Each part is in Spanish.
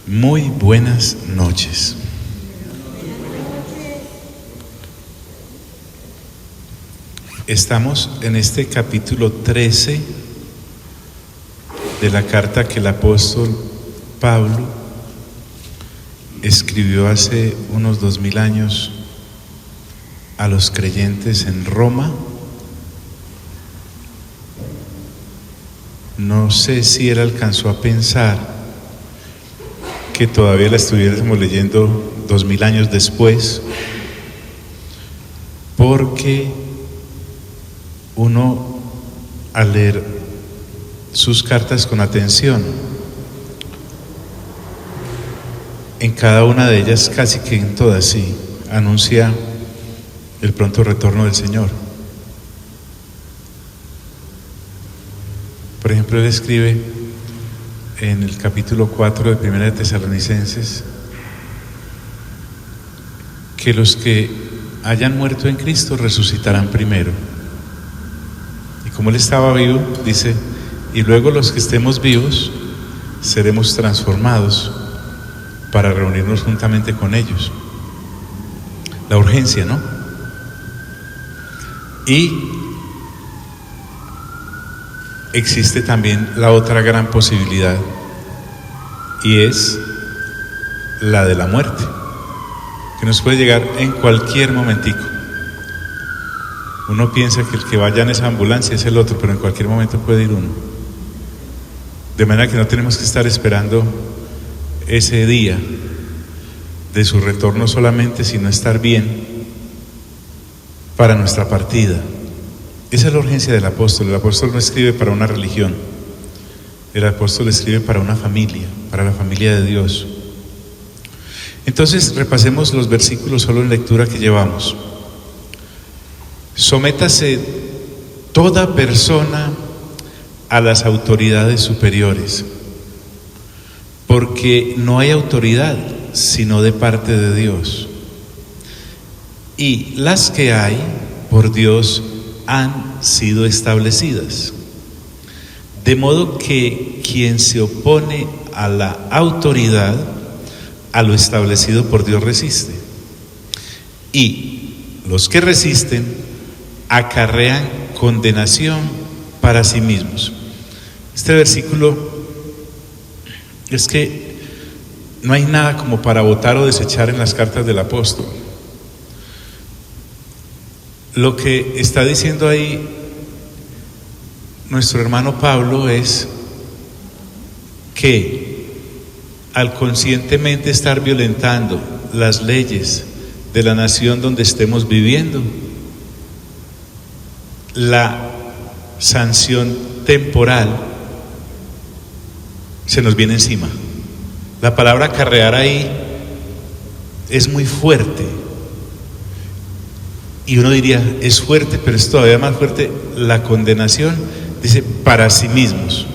Muy buenas noches. Estamos en este capítulo 13 de la carta que el apóstol Pablo escribió hace unos 2000 años a los creyentes en Roma. No sé si él alcanzó a pensar que todavía la estuviéramos leyendo 2000 años después, porque uno, al leer sus cartas con atención, en cada una de ellas, casi que en todas, sí, anuncia el pronto retorno del Señor. Por ejemplo, él escribe en el capítulo 4 de Primera de Tesalonicenses que los que hayan muerto en Cristo resucitarán primero. Y como él estaba vivo, dice, y luego los que estemos vivos seremos transformados para reunirnos juntamente con ellos. La urgencia, ¿no? Y existe también la otra gran posibilidad, y es la de la muerte, que nos puede llegar en cualquier momentico. Uno piensa que el que vaya en esa ambulancia es el otro, pero en cualquier momento puede ir uno. De manera que no tenemos que estar esperando ese día de su retorno solamente, sino estar bien para nuestra partida. Esa es la urgencia del apóstol. El apóstol no escribe para una religión, el apóstol escribe para una familia, para la familia de Dios. Entonces repasemos los versículos solo en lectura que llevamos. Sométase toda persona a las autoridades superiores, porque no hay autoridad sino de parte de Dios, y las que hay por Dios han sido establecidas, de modo que quien se opone a la autoridad, a lo establecido por Dios resiste, y los que resisten acarrean condenación para sí mismos. Este versículo es que no hay nada como para votar o desechar en las cartas del apóstol. Lo que está diciendo ahí nuestro hermano Pablo es que al conscientemente estar violentando las leyes de la nación donde estemos viviendo, la sanción temporal se nos viene encima. La palabra acarrear ahí es muy fuerte. Y uno diría, es fuerte, pero es todavía más fuerte la condenación. Dice, para sí mismos.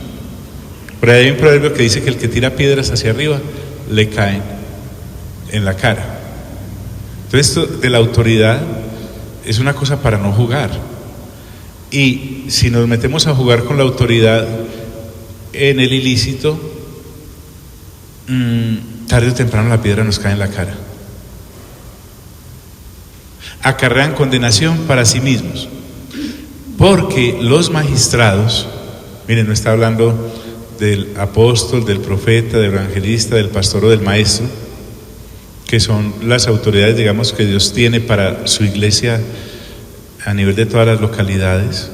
Por ahí hay un proverbio que dice que el que tira piedras hacia arriba le caen en la cara. Entonces, esto de la autoridad es una cosa para no jugar. Y si nos metemos a jugar con la autoridad en el ilícito, tarde o temprano la piedra nos cae en la cara. Acarrean condenación para sí mismos, porque los magistrados, miren, no está hablando del apóstol, del profeta, del evangelista, del pastor o del maestro, que son las autoridades, digamos, que Dios tiene para su iglesia a nivel de todas las localidades,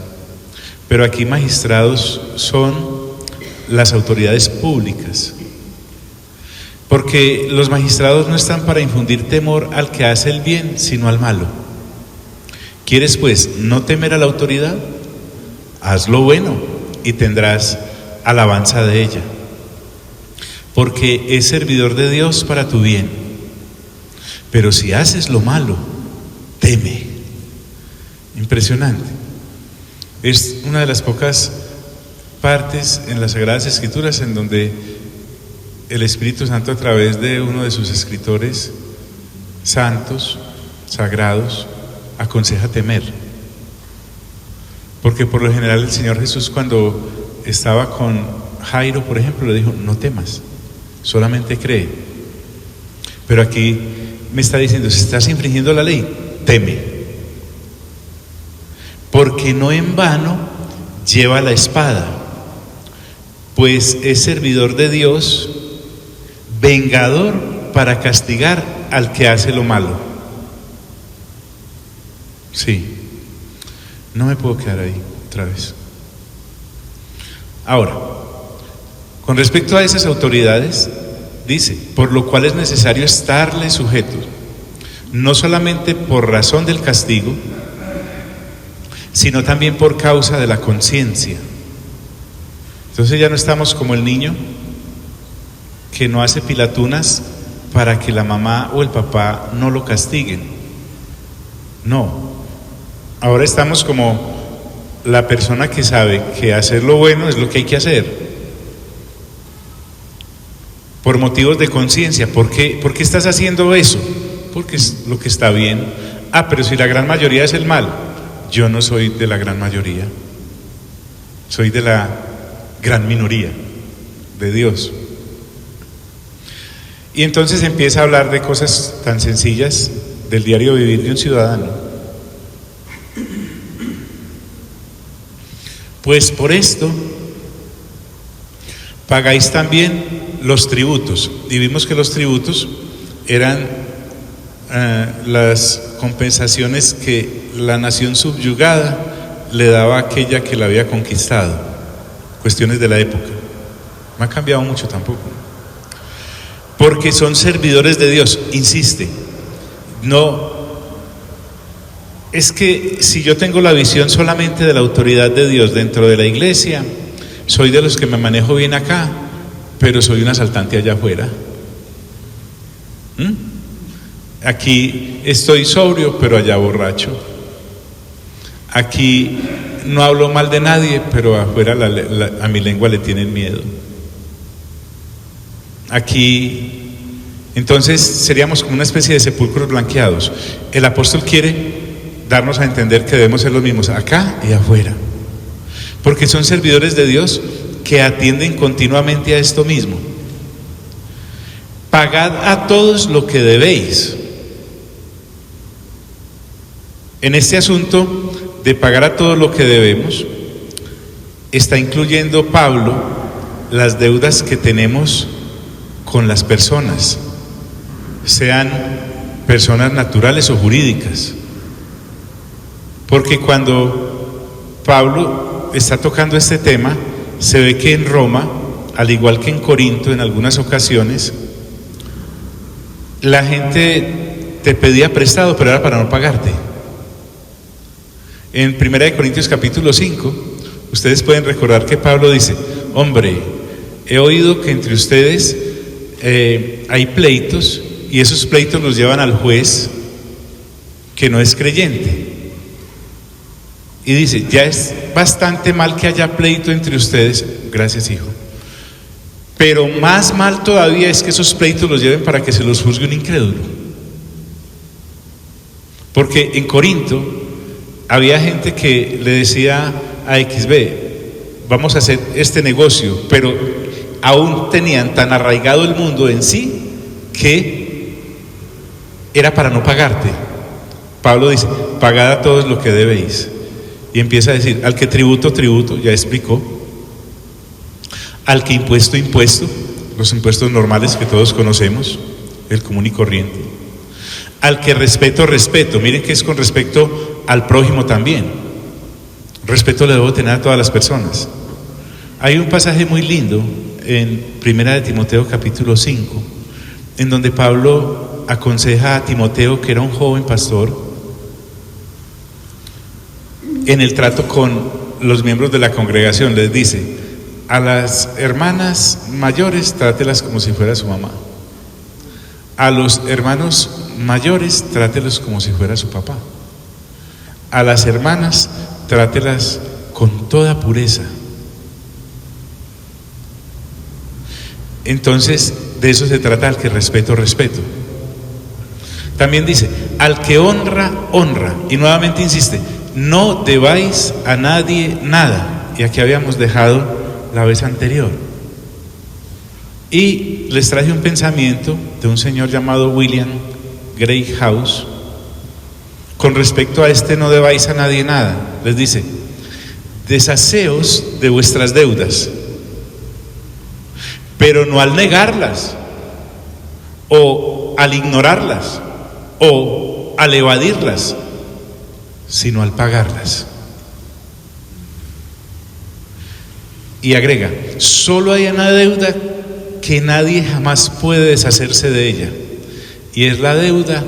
pero aquí magistrados son las autoridades públicas, porque los magistrados no están para infundir temor al que hace el bien, sino al malo. ¿Quieres pues no temer a la autoridad? Haz lo bueno y tendrás alabanza de ella, porque es servidor de Dios para tu bien. Pero si haces lo malo, teme. Impresionante. Es una de las pocas partes en las Sagradas Escrituras en donde el Espíritu Santo, a través de uno de sus escritores santos, sagrados, aconseja temer. Porque por lo general el Señor Jesús, cuando estaba con Jairo, por ejemplo, le dijo, no temas, solamente cree. Pero aquí me está diciendo, si estás infringiendo la ley, teme. Porque no en vano lleva la espada, pues es servidor de Dios, vengador para castigar al que hace lo malo. Sí, no me puedo quedar ahí otra vez. Ahora, con respecto a esas autoridades, dice, por lo cual es necesario estarle sujeto, no solamente por razón del castigo, sino también por causa de la conciencia. Entonces ya no estamos como el niño que no hace pilatunas para que la mamá o el papá no lo castiguen. No, ahora estamos como la persona que sabe que hacer lo bueno es lo que hay que hacer. Por motivos de conciencia. ¿Por qué estás haciendo eso? Porque es lo que está bien. Pero si la gran mayoría es el mal. Yo no soy de la gran mayoría. Soy de la gran minoría de Dios. Y entonces empieza a hablar de cosas tan sencillas del diario vivir de un ciudadano. Pues por esto pagáis también los tributos. Y vimos que los tributos eran las compensaciones que la nación subyugada le daba a aquella que la había conquistado. Cuestiones de la época. No ha cambiado mucho tampoco. Porque son servidores de Dios, insiste. No, es que si yo tengo la visión solamente de la autoridad de Dios dentro de la iglesia, soy de los que me manejo bien acá, pero soy un asaltante allá afuera. Aquí estoy sobrio, pero allá borracho. Aquí no hablo mal de nadie, pero afuera a mi lengua le tienen miedo. Aquí, entonces seríamos como una especie de sepulcros blanqueados. El apóstol quiere darnos a entender que debemos ser los mismos acá y afuera, porque son servidores de Dios que atienden continuamente a esto mismo. Pagad a todos lo que debéis. En este asunto de pagar a todos lo que debemos, está incluyendo Pablo las deudas que tenemos con las personas, sean personas naturales o jurídicas. Porque cuando Pablo está tocando este tema, se ve que en Roma, al igual que en Corinto en algunas ocasiones, la gente te pedía prestado, pero era para no pagarte. En 1 Corintios capítulo 5, ustedes pueden recordar que Pablo dice, hombre, he oído que entre ustedes hay pleitos, y esos pleitos los llevan al juez que no es creyente. Y dice, ya es bastante mal que haya pleito entre ustedes, gracias hijo, pero más mal todavía es que esos pleitos los lleven para que se los juzgue un incrédulo. Porque en Corinto había gente que le decía a XB, vamos a hacer este negocio, pero aún tenían tan arraigado el mundo en sí que era para no pagarte. Pablo dice, pagad a todos lo que debéis. Y empieza a decir, al que tributo, tributo, ya explicó. Al que impuesto, impuesto, los impuestos normales que todos conocemos, el común y corriente. Al que respeto, respeto. Miren que es con respecto al prójimo también. Respeto le debo tener a todas las personas. Hay un pasaje muy lindo en 1 de Timoteo capítulo 5, en donde Pablo aconseja a Timoteo, que era un joven pastor, en el trato con los miembros de la congregación. Les dice, a las hermanas mayores trátelas como si fuera su mamá, a los hermanos mayores trátelos como si fuera su papá, a las hermanas trátelas con toda pureza. Entonces de eso se trata, al que respeto, respeto. También dice, al que honra, honra. Y nuevamente insiste, no debáis a nadie nada. Y aquí habíamos dejado la vez anterior. Y les traje un pensamiento de un señor llamado William Grey House con respecto a no debáis a nadie nada. Les dice: deshaceos de vuestras deudas, pero no al negarlas, o al ignorarlas, o al evadirlas, sino al pagarlas. Y agrega: solo hay una deuda que nadie jamás puede deshacerse de ella, y es la deuda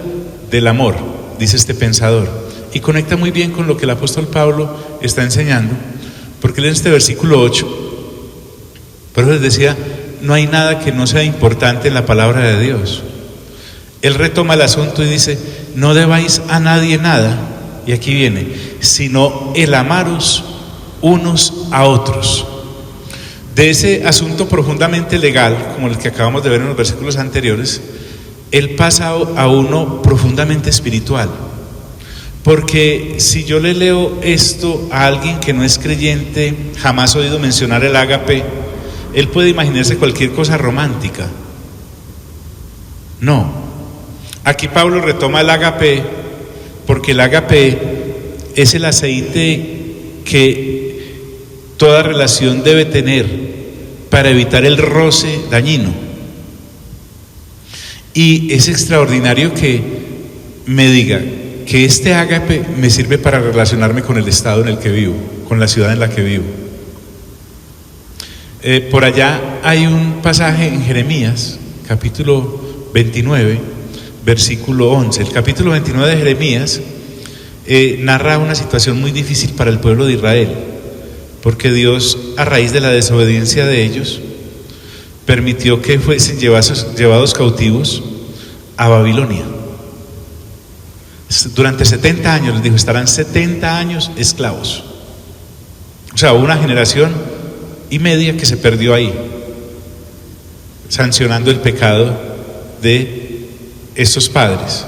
del amor, dice este pensador. Y conecta muy bien con lo que el apóstol Pablo está enseñando, porque en este versículo 8, por eso les decía, no hay nada que no sea importante en la palabra de Dios. Él retoma el asunto y dice: no debáis a nadie nada, y aquí viene, sino el amaros unos a otros. De ese asunto profundamente legal, como el que acabamos de ver en los versículos anteriores, él pasa a uno profundamente espiritual. Porque si yo le leo esto a alguien que no es creyente, jamás ha oído mencionar el ágape, él puede imaginarse cualquier cosa romántica. No. Aquí Pablo retoma el ágape, porque el ágape es el aceite que toda relación debe tener para evitar el roce dañino. Y es extraordinario que me diga que este ágape me sirve para relacionarme con el estado en el que vivo, con la ciudad en la que vivo. Por allá hay un pasaje en Jeremías, capítulo 29, versículo 11. El capítulo 29 de Jeremías narra una situación muy difícil para el pueblo de Israel, porque Dios, a raíz de la desobediencia de ellos, permitió que fuesen llevados cautivos a Babilonia. Durante 70 años, les dijo, estarán 70 años esclavos. O sea, hubo una generación y media que se perdió ahí, sancionando el pecado de estos padres.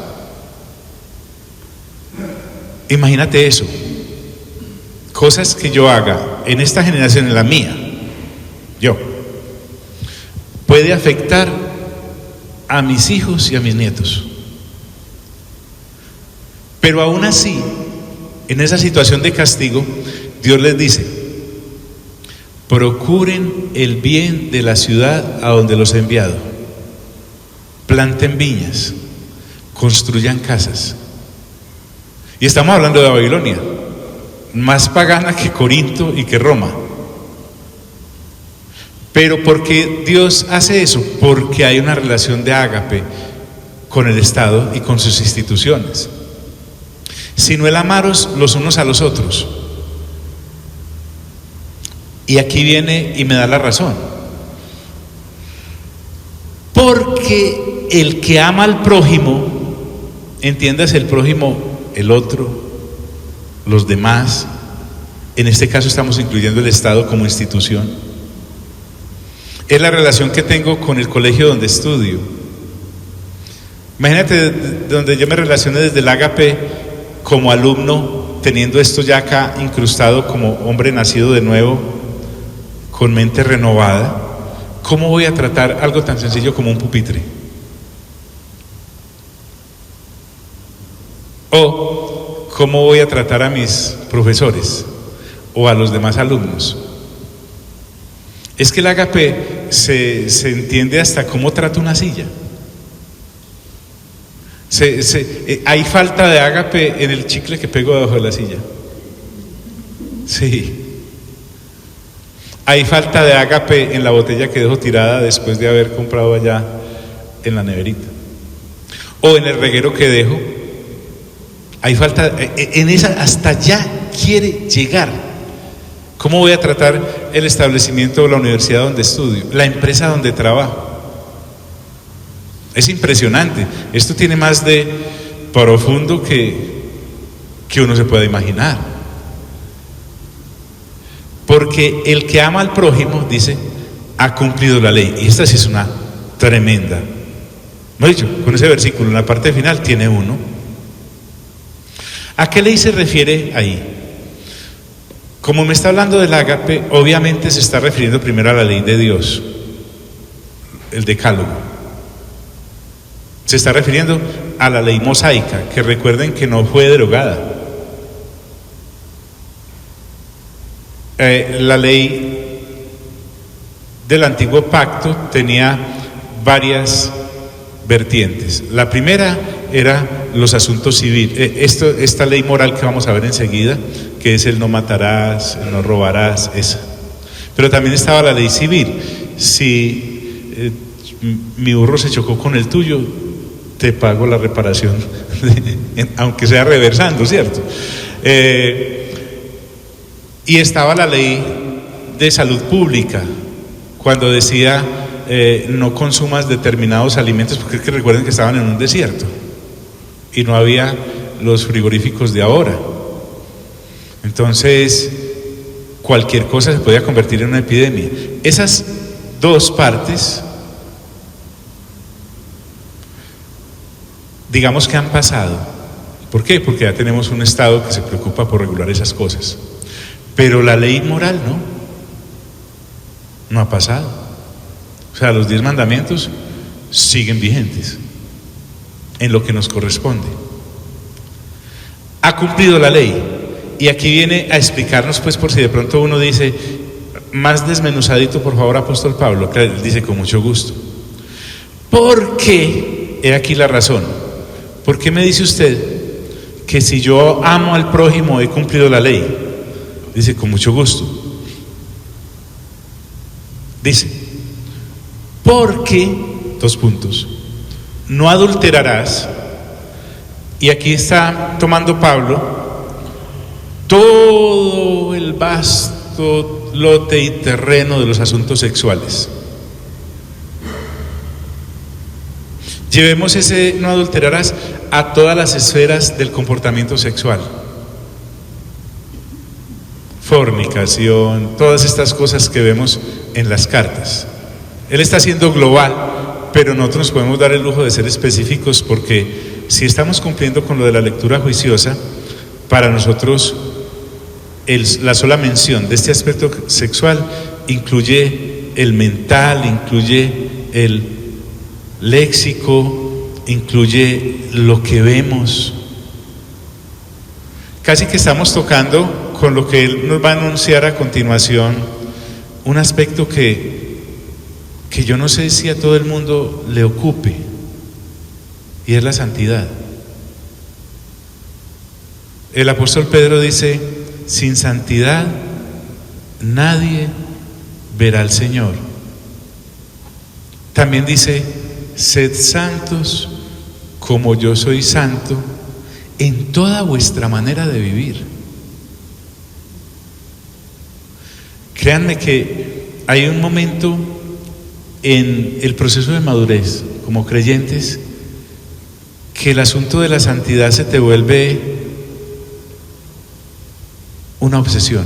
Imagínate eso. Cosas que yo haga en esta generación, en la mía, puede afectar a mis hijos y a mis nietos. Pero aún así, en esa situación de castigo, Dios les dice: procuren el bien de la ciudad a donde los he enviado, planten viñas, construyan casas. Y estamos hablando de Babilonia, más pagana que Corinto y que Roma. Pero ¿por qué Dios hace eso? Porque hay una relación de ágape con el Estado y con sus instituciones. Sino el amaros los unos a los otros. Y aquí viene y me da la razón. Porque el que ama al prójimo, entiendas el prójimo, el otro, los demás, en este caso estamos incluyendo el Estado como institución, es la relación que tengo con el colegio donde estudio. Imagínate donde yo me relacioné desde el ágape como alumno, teniendo esto ya acá incrustado como hombre nacido de nuevo, con mente renovada. ¿Cómo voy a tratar algo tan sencillo como un pupitre? O ¿cómo voy a tratar a mis profesores o a los demás alumnos? Es que el ágape se entiende hasta cómo trato una silla. Hay falta de ágape en el chicle que pego debajo de la silla. Sí. Hay falta de ágape en la botella que dejo tirada después de haber comprado allá en la neverita. O en el reguero que dejo. Hay falta, en esa, hasta allá quiere llegar. ¿Cómo voy a tratar el establecimiento o la universidad donde estudio, la empresa donde trabajo? Es impresionante. Esto tiene más de profundo que uno se pueda imaginar. Porque el que ama al prójimo, dice, ha cumplido la ley. Y esta sí es una tremenda. ¿No he dicho? Con ese versículo, en la parte final, tiene uno. ¿A qué ley se refiere ahí? Como me está hablando del ágape, obviamente se está refiriendo primero a la ley de Dios. el decálogo. Se está refiriendo a la ley mosaica, que recuerden que no fue derogada. La ley del antiguo pacto tenía varias vertientes. La primera era los asuntos civiles. Esta ley moral que vamos a ver enseguida, que es el no matarás, el no robarás, esa. Pero también estaba la ley civil. Si mi burro se chocó con el tuyo, te pago la reparación, aunque sea reversando, ¿cierto? Y estaba la ley de salud pública, cuando decía no consumas determinados alimentos, porque es que recuerden que estaban en un desierto y no había los frigoríficos de ahora. Entonces, cualquier cosa se podía convertir en una epidemia. Esas dos partes, digamos que han pasado. ¿Por qué? Porque ya tenemos un Estado que se preocupa por regular esas cosas. Pero la ley moral no ha pasado. O sea, los 10 mandamientos siguen vigentes en lo que nos corresponde. Ha cumplido la ley. Y aquí viene a explicarnos, pues, por si de pronto uno dice, más desmenuzadito, por favor, apóstol Pablo. Que él dice con mucho gusto. ¿Por qué? He aquí la razón. ¿Por qué me dice usted que si yo amo al prójimo he cumplido la ley? Dice, con mucho gusto. Dice, porque, 2 puntos, no adulterarás. Y aquí está tomando Pablo todo el vasto lote y terreno de los asuntos sexuales. Llevemos ese no adulterarás a todas las esferas del comportamiento sexual. Fornicación, todas estas cosas que vemos en las cartas. Él está siendo global, pero nosotros nos podemos dar el lujo de ser específicos, porque si estamos cumpliendo con lo de la lectura juiciosa, para nosotros la sola mención de este aspecto sexual incluye el mental, incluye el léxico, incluye lo que vemos. Casi que estamos tocando con lo que él nos va a anunciar a continuación, un aspecto que yo no sé si a todo el mundo le ocupe, y es la santidad. El apóstol Pedro dice, sin santidad nadie verá al Señor. También dice, sed santos como yo soy santo en toda vuestra manera de vivir. Créanme que hay un momento en el proceso de madurez como creyentes que el asunto de la santidad se te vuelve una obsesión,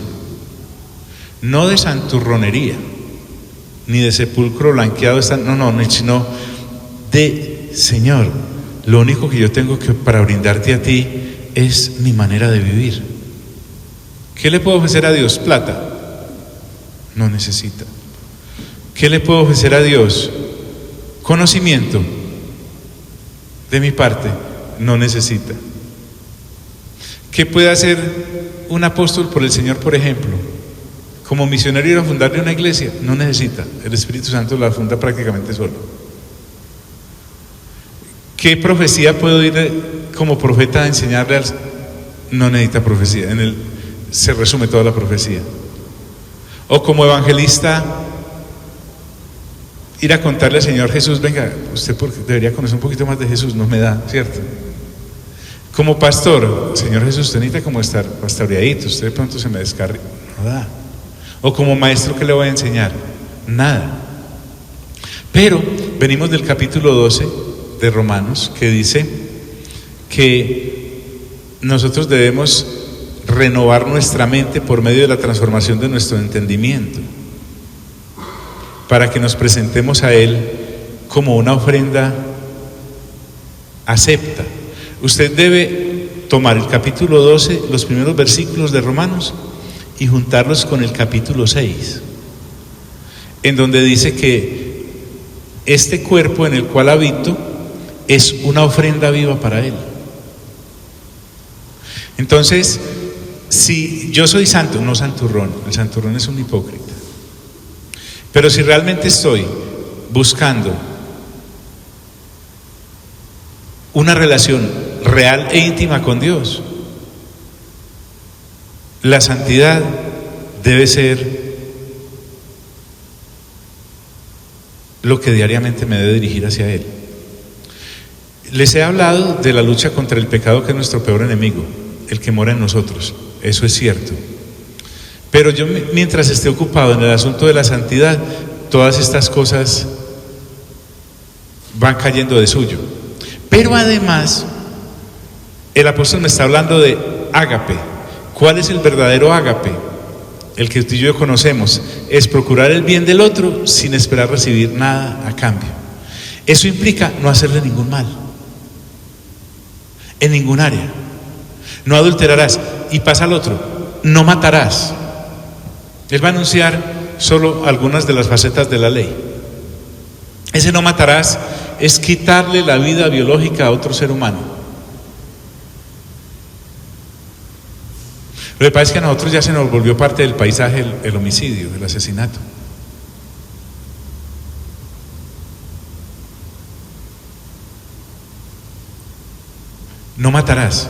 no de santurronería ni de sepulcro blanqueado, sino de Señor, lo único que yo tengo que para brindarte a ti es mi manera de vivir. ¿Qué le puedo ofrecer a Dios? Plata. No necesita. ¿Qué le puedo ofrecer a Dios? Conocimiento. De mi parte, no necesita. ¿Qué puede hacer un apóstol por el Señor, por ejemplo? Como misionario ir a fundarle una iglesia, no necesita. El Espíritu Santo la funda prácticamente solo. ¿Qué profecía puedo ir como profeta a enseñarle? No necesita profecía. En él se resume toda la profecía. O como evangelista, ir a contarle al Señor Jesús, venga, usted debería conocer un poquito más de Jesús, no me da, ¿cierto? Como pastor, Señor Jesús, usted necesita como estar pastoreadito, usted de pronto se me descarga, no da. O como maestro, ¿qué le voy a enseñar? Nada. Pero venimos del capítulo 12 de Romanos, que dice que nosotros debemos renovar nuestra mente por medio de la transformación de nuestro entendimiento, para que nos presentemos a Él como una ofrenda acepta. Usted debe tomar el capítulo 12, los primeros versículos de Romanos, y juntarlos con el capítulo 6, en donde dice que este cuerpo en el cual habito es una ofrenda viva para Él. Entonces, si yo soy santo, no santurrón, el santurrón es un hipócrita, pero si realmente estoy buscando una relación real e íntima con Dios, la santidad debe ser lo que diariamente me debe dirigir hacia Él. Les he hablado de la lucha contra el pecado, que es nuestro peor enemigo, el que mora en nosotros. Eso es cierto. Pero yo, mientras esté ocupado en el asunto de la santidad, todas estas cosas van cayendo de suyo. Pero además, el apóstol me está hablando de ágape. ¿Cuál es el verdadero ágape? El que tú y yo conocemos, es procurar el bien del otro sin esperar recibir nada a cambio. Eso implica no hacerle ningún mal, en ningún área. No adulterarás. Y pasa al otro, no matarás. Él va a anunciar solo algunas de las facetas de la ley. Ese no matarás es quitarle la vida biológica a otro ser humano. Lo que pasa es que a nosotros ya se nos volvió parte del paisaje el homicidio, el asesinato. No matarás.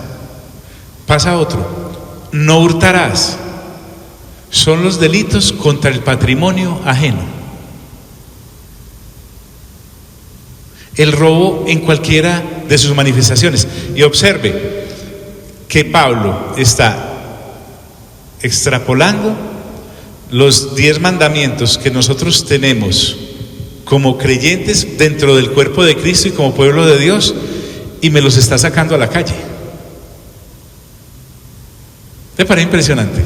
Pasa otro, no hurtarás. Son los delitos contra el patrimonio ajeno. El robo en cualquiera de sus manifestaciones. Y observe que Pablo está extrapolando los 10 mandamientos que nosotros tenemos como creyentes dentro del cuerpo de Cristo y como pueblo de Dios, y me los está sacando a la calle. ¿Te parece impresionante?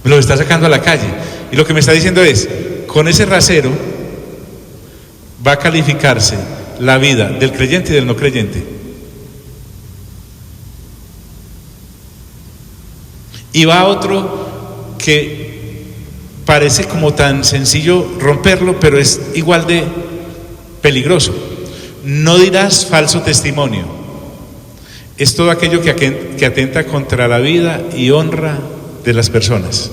Me los está sacando a la calle. Y lo que me está diciendo es, con ese rasero va a calificarse la vida del creyente y del no creyente. Y va otro que parece como tan sencillo romperlo, pero es igual de peligroso. No dirás falso testimonio. Es todo aquello que atenta contra la vida y honra de las personas.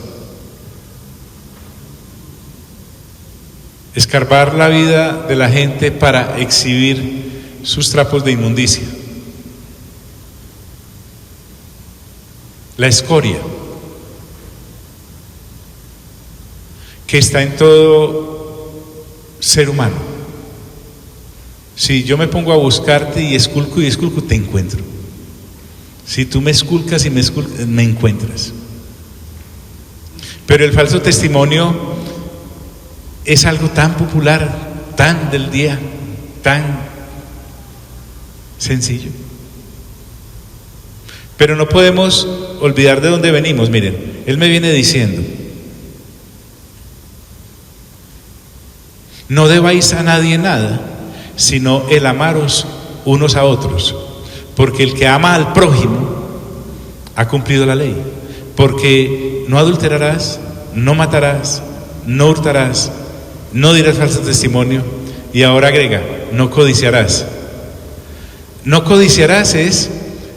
Escarbar la vida de la gente para exhibir sus trapos de inmundicia. La escoria, que está en todo ser humano. Si yo me pongo a buscarte y esculco, te encuentro. Si tú me esculcas y me encuentras. Pero el falso testimonio es algo tan popular, tan del día, tan sencillo. Pero no podemos olvidar de dónde venimos. Miren, él me viene diciendo: no debáis a nadie nada, sino el amaros unos a otros, porque el que ama al prójimo ha cumplido la ley. Porque no adulterarás, no matarás, no hurtarás, no dirás falso testimonio, y ahora agrega, no codiciarás. No codiciarás es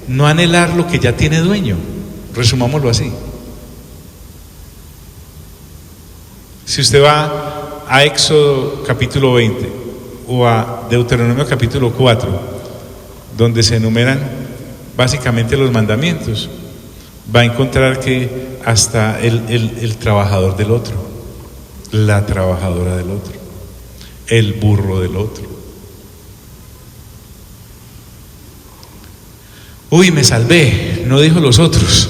no anhelar lo que ya tiene dueño. Resumámoslo así. Si usted va a Éxodo capítulo 20 o a Deuteronomio capítulo 4, donde se enumeran básicamente los mandamientos, va a encontrar que hasta el trabajador del otro, la trabajadora del otro, el burro del otro. Uy, me salvé, no dijo los otros.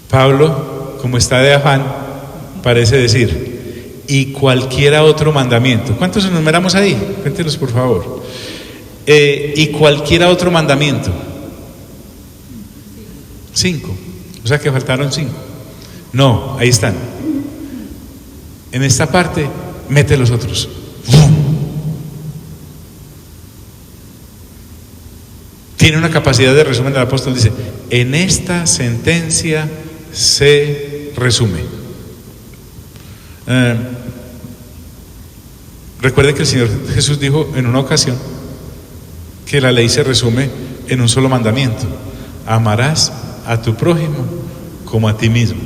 Pablo, como está de afán, parece decir, y cualquiera otro mandamiento. ¿Cuántos enumeramos ahí? Cuéntenos por favor. Y cualquiera otro mandamiento. 5. O sea que faltaron 5. No, ahí están. En esta parte, mete los otros. Tiene una capacidad de resumen. El apóstol dice: en esta sentencia se resume. Recuerde que el Señor Jesús dijo en una ocasión que la ley se resume en un solo mandamiento: amarás a tu prójimo como a ti mismo.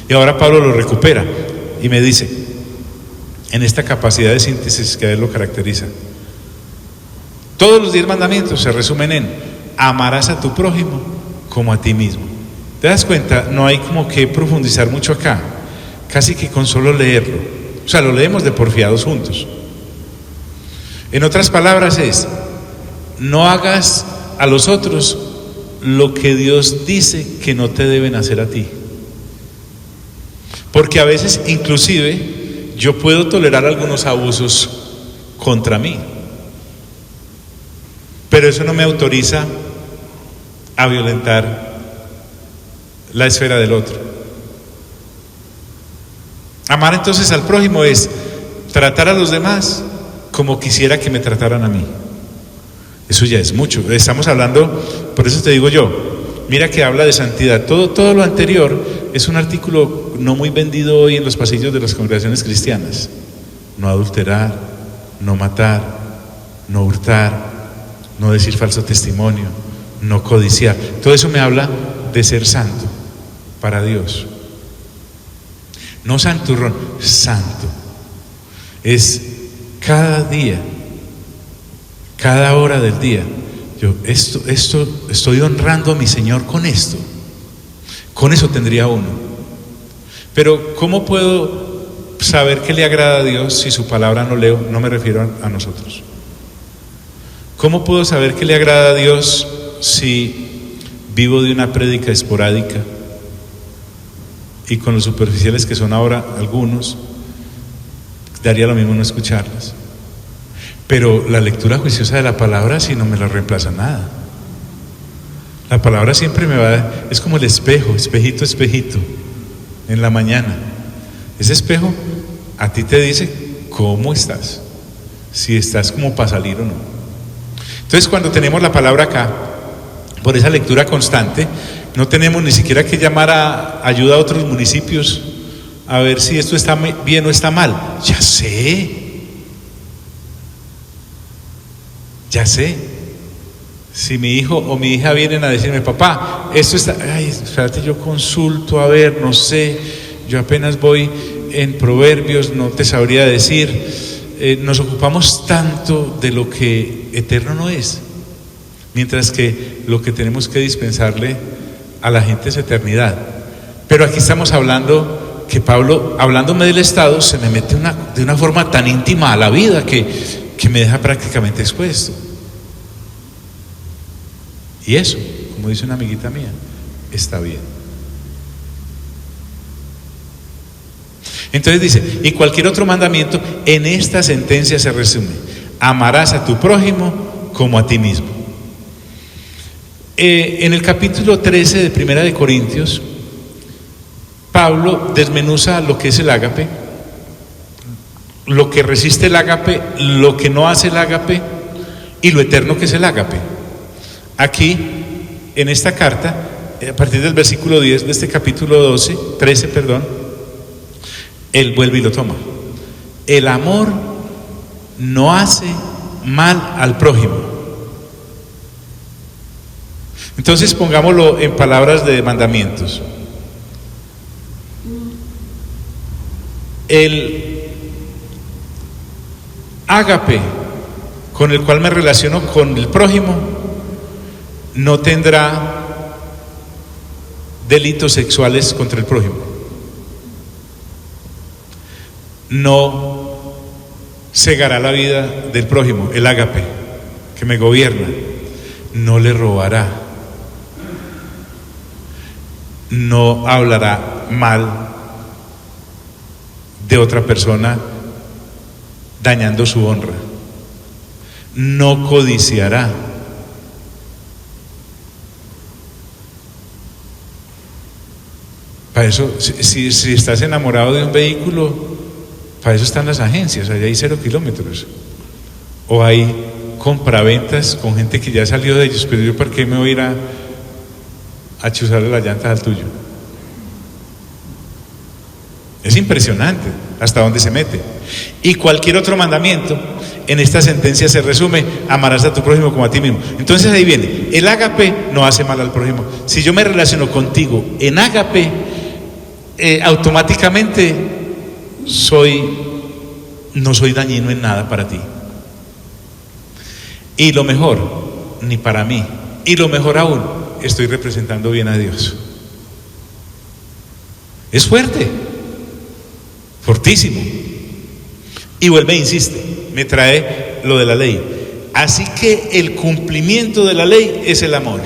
Y ahora Pablo lo recupera y me dice, en esta capacidad de síntesis que a él lo caracteriza, todos los 10 mandamientos se resumen en amarás a tu prójimo como a ti mismo. ¿Te das cuenta? No hay como que profundizar mucho acá, casi que con solo leerlo. O sea, lo leemos de porfiados juntos. En otras palabras es, no hagas a los otros lo que Dios dice que no te deben hacer a ti. Porque a veces inclusive yo puedo tolerar algunos abusos contra mí, pero eso no me autoriza a violentar la esfera del otro. Amar entonces al prójimo es tratar a los demás como quisiera que me trataran a mí. Eso ya es mucho. Estamos hablando, por eso te digo yo, mira que habla de santidad. Todo lo anterior es un artículo no muy vendido hoy en los pasillos de las congregaciones cristianas. No adulterar, no matar, no hurtar, no decir falso testimonio, no codiciar. Todo eso me habla de ser santo para Dios. No santurrón, santo. Es cada día, cada hora del día. Yo estoy honrando a mi Señor con esto. Con eso tendría uno. Pero ¿cómo puedo saber qué le agrada a Dios si su palabra no leo? No me refiero a nosotros. ¿Cómo puedo saber qué le agrada a Dios si vivo de una prédica esporádica y con los superficiales que son ahora algunos, daría lo mismo no escucharlas? Pero la lectura juiciosa de la palabra si no me la reemplaza nada. La palabra siempre me va, es como el espejo, espejito, espejito, en la mañana. Ese espejo a ti te dice cómo estás, si estás como para salir o no. Entonces cuando tenemos la palabra acá, por esa lectura constante, no tenemos ni siquiera que llamar a ayuda a otros municipios a ver si esto está bien o está mal. Ya sé. Si mi hijo o mi hija vienen a decirme, papá, esto está, ay, espérate, yo consulto, a ver, no sé, yo apenas voy en Proverbios, no te sabría decir. Nos ocupamos tanto de lo que eterno no es, mientras que lo que tenemos que dispensarle a la gente es eternidad. Pero aquí estamos hablando que Pablo, hablándome del Estado, se me mete de una forma tan íntima a la vida que me deja prácticamente expuesto. Y eso, como dice una amiguita mía, está bien. Entonces dice, y cualquier otro mandamiento en esta sentencia se resume: amarás a tu prójimo como a ti mismo. En el capítulo 13 de Primera de Corintios, Pablo desmenuza lo que es el ágape, lo que resiste el ágape, lo que no hace el ágape y lo eterno que es el ágape. Aquí, en esta carta, a partir del versículo 10 de este capítulo 13, él vuelve y lo toma. El amor no hace mal al prójimo. Entonces pongámoslo en palabras de mandamientos. El ágape con el cual me relaciono con el prójimo no tendrá delitos sexuales contra el prójimo, no cegará la vida del prójimo, el ágape que me gobierna, no le robará, no hablará mal de otra persona dañando su honra, no codiciará. Para eso, si estás enamorado de un vehículo, para eso están las agencias, allá hay 0 kilómetros. O hay compraventas con gente que ya salió de ellos, pero yo ¿para qué me voy a ir a chuzarle las llantas al tuyo? Es impresionante. hasta dónde se mete. Y cualquier otro mandamiento en esta sentencia se resume: amarás a tu prójimo como a ti mismo. Entonces ahí viene, el ágape no hace mal al prójimo. Si yo me relaciono contigo en ágape, automáticamente no soy dañino en nada para ti. Y lo mejor, ni para mí. Y lo mejor aún, estoy representando bien a Dios. Es fuerte, fortísimo. Y vuelve e insiste, me trae lo de la ley. Así que el cumplimiento de la ley es el amor.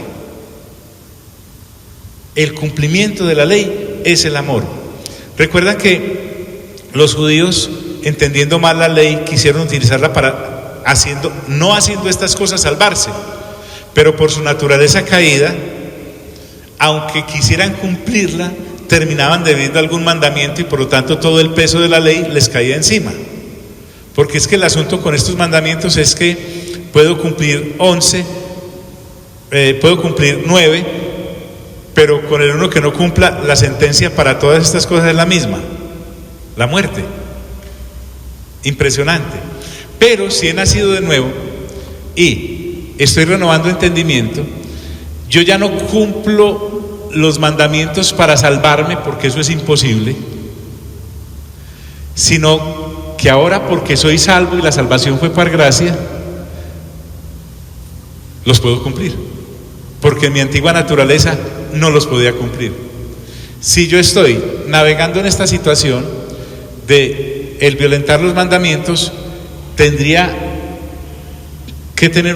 El cumplimiento de la ley es el amor. Recuerdan que los judíos, entendiendo mal la ley, quisieron utilizarla para no haciendo estas cosas salvarse, pero por su naturaleza caída, aunque quisieran cumplirla, terminaban debiendo algún mandamiento y por lo tanto todo el peso de la ley les caía encima. Porque es que el asunto con estos mandamientos es que puedo cumplir 11, puedo cumplir 9, pero con el uno que no cumpla, la sentencia para todas estas cosas es la misma: la muerte. Impresionante. Pero si he nacido de nuevo y estoy renovando entendimiento, yo ya no cumplo los mandamientos para salvarme, porque eso es imposible, sino que ahora, porque soy salvo y la salvación fue por gracia, los puedo cumplir, porque en mi antigua naturaleza no los podía cumplir. Si yo estoy navegando en esta situación de el violentar los mandamientos, tendría que tener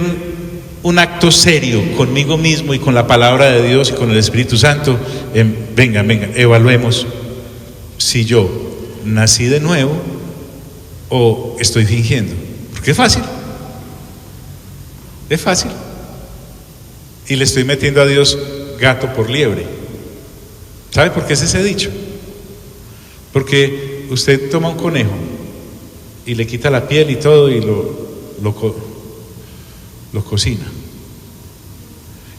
un acto serio conmigo mismo y con la palabra de Dios y con el Espíritu Santo. Venga, evaluemos si yo nací de nuevo o estoy fingiendo, porque es fácil, y le estoy metiendo a Dios gato por liebre. ¿Sabe por qué es ese dicho? Porque usted toma un conejo y le quita la piel y todo y lo cocina,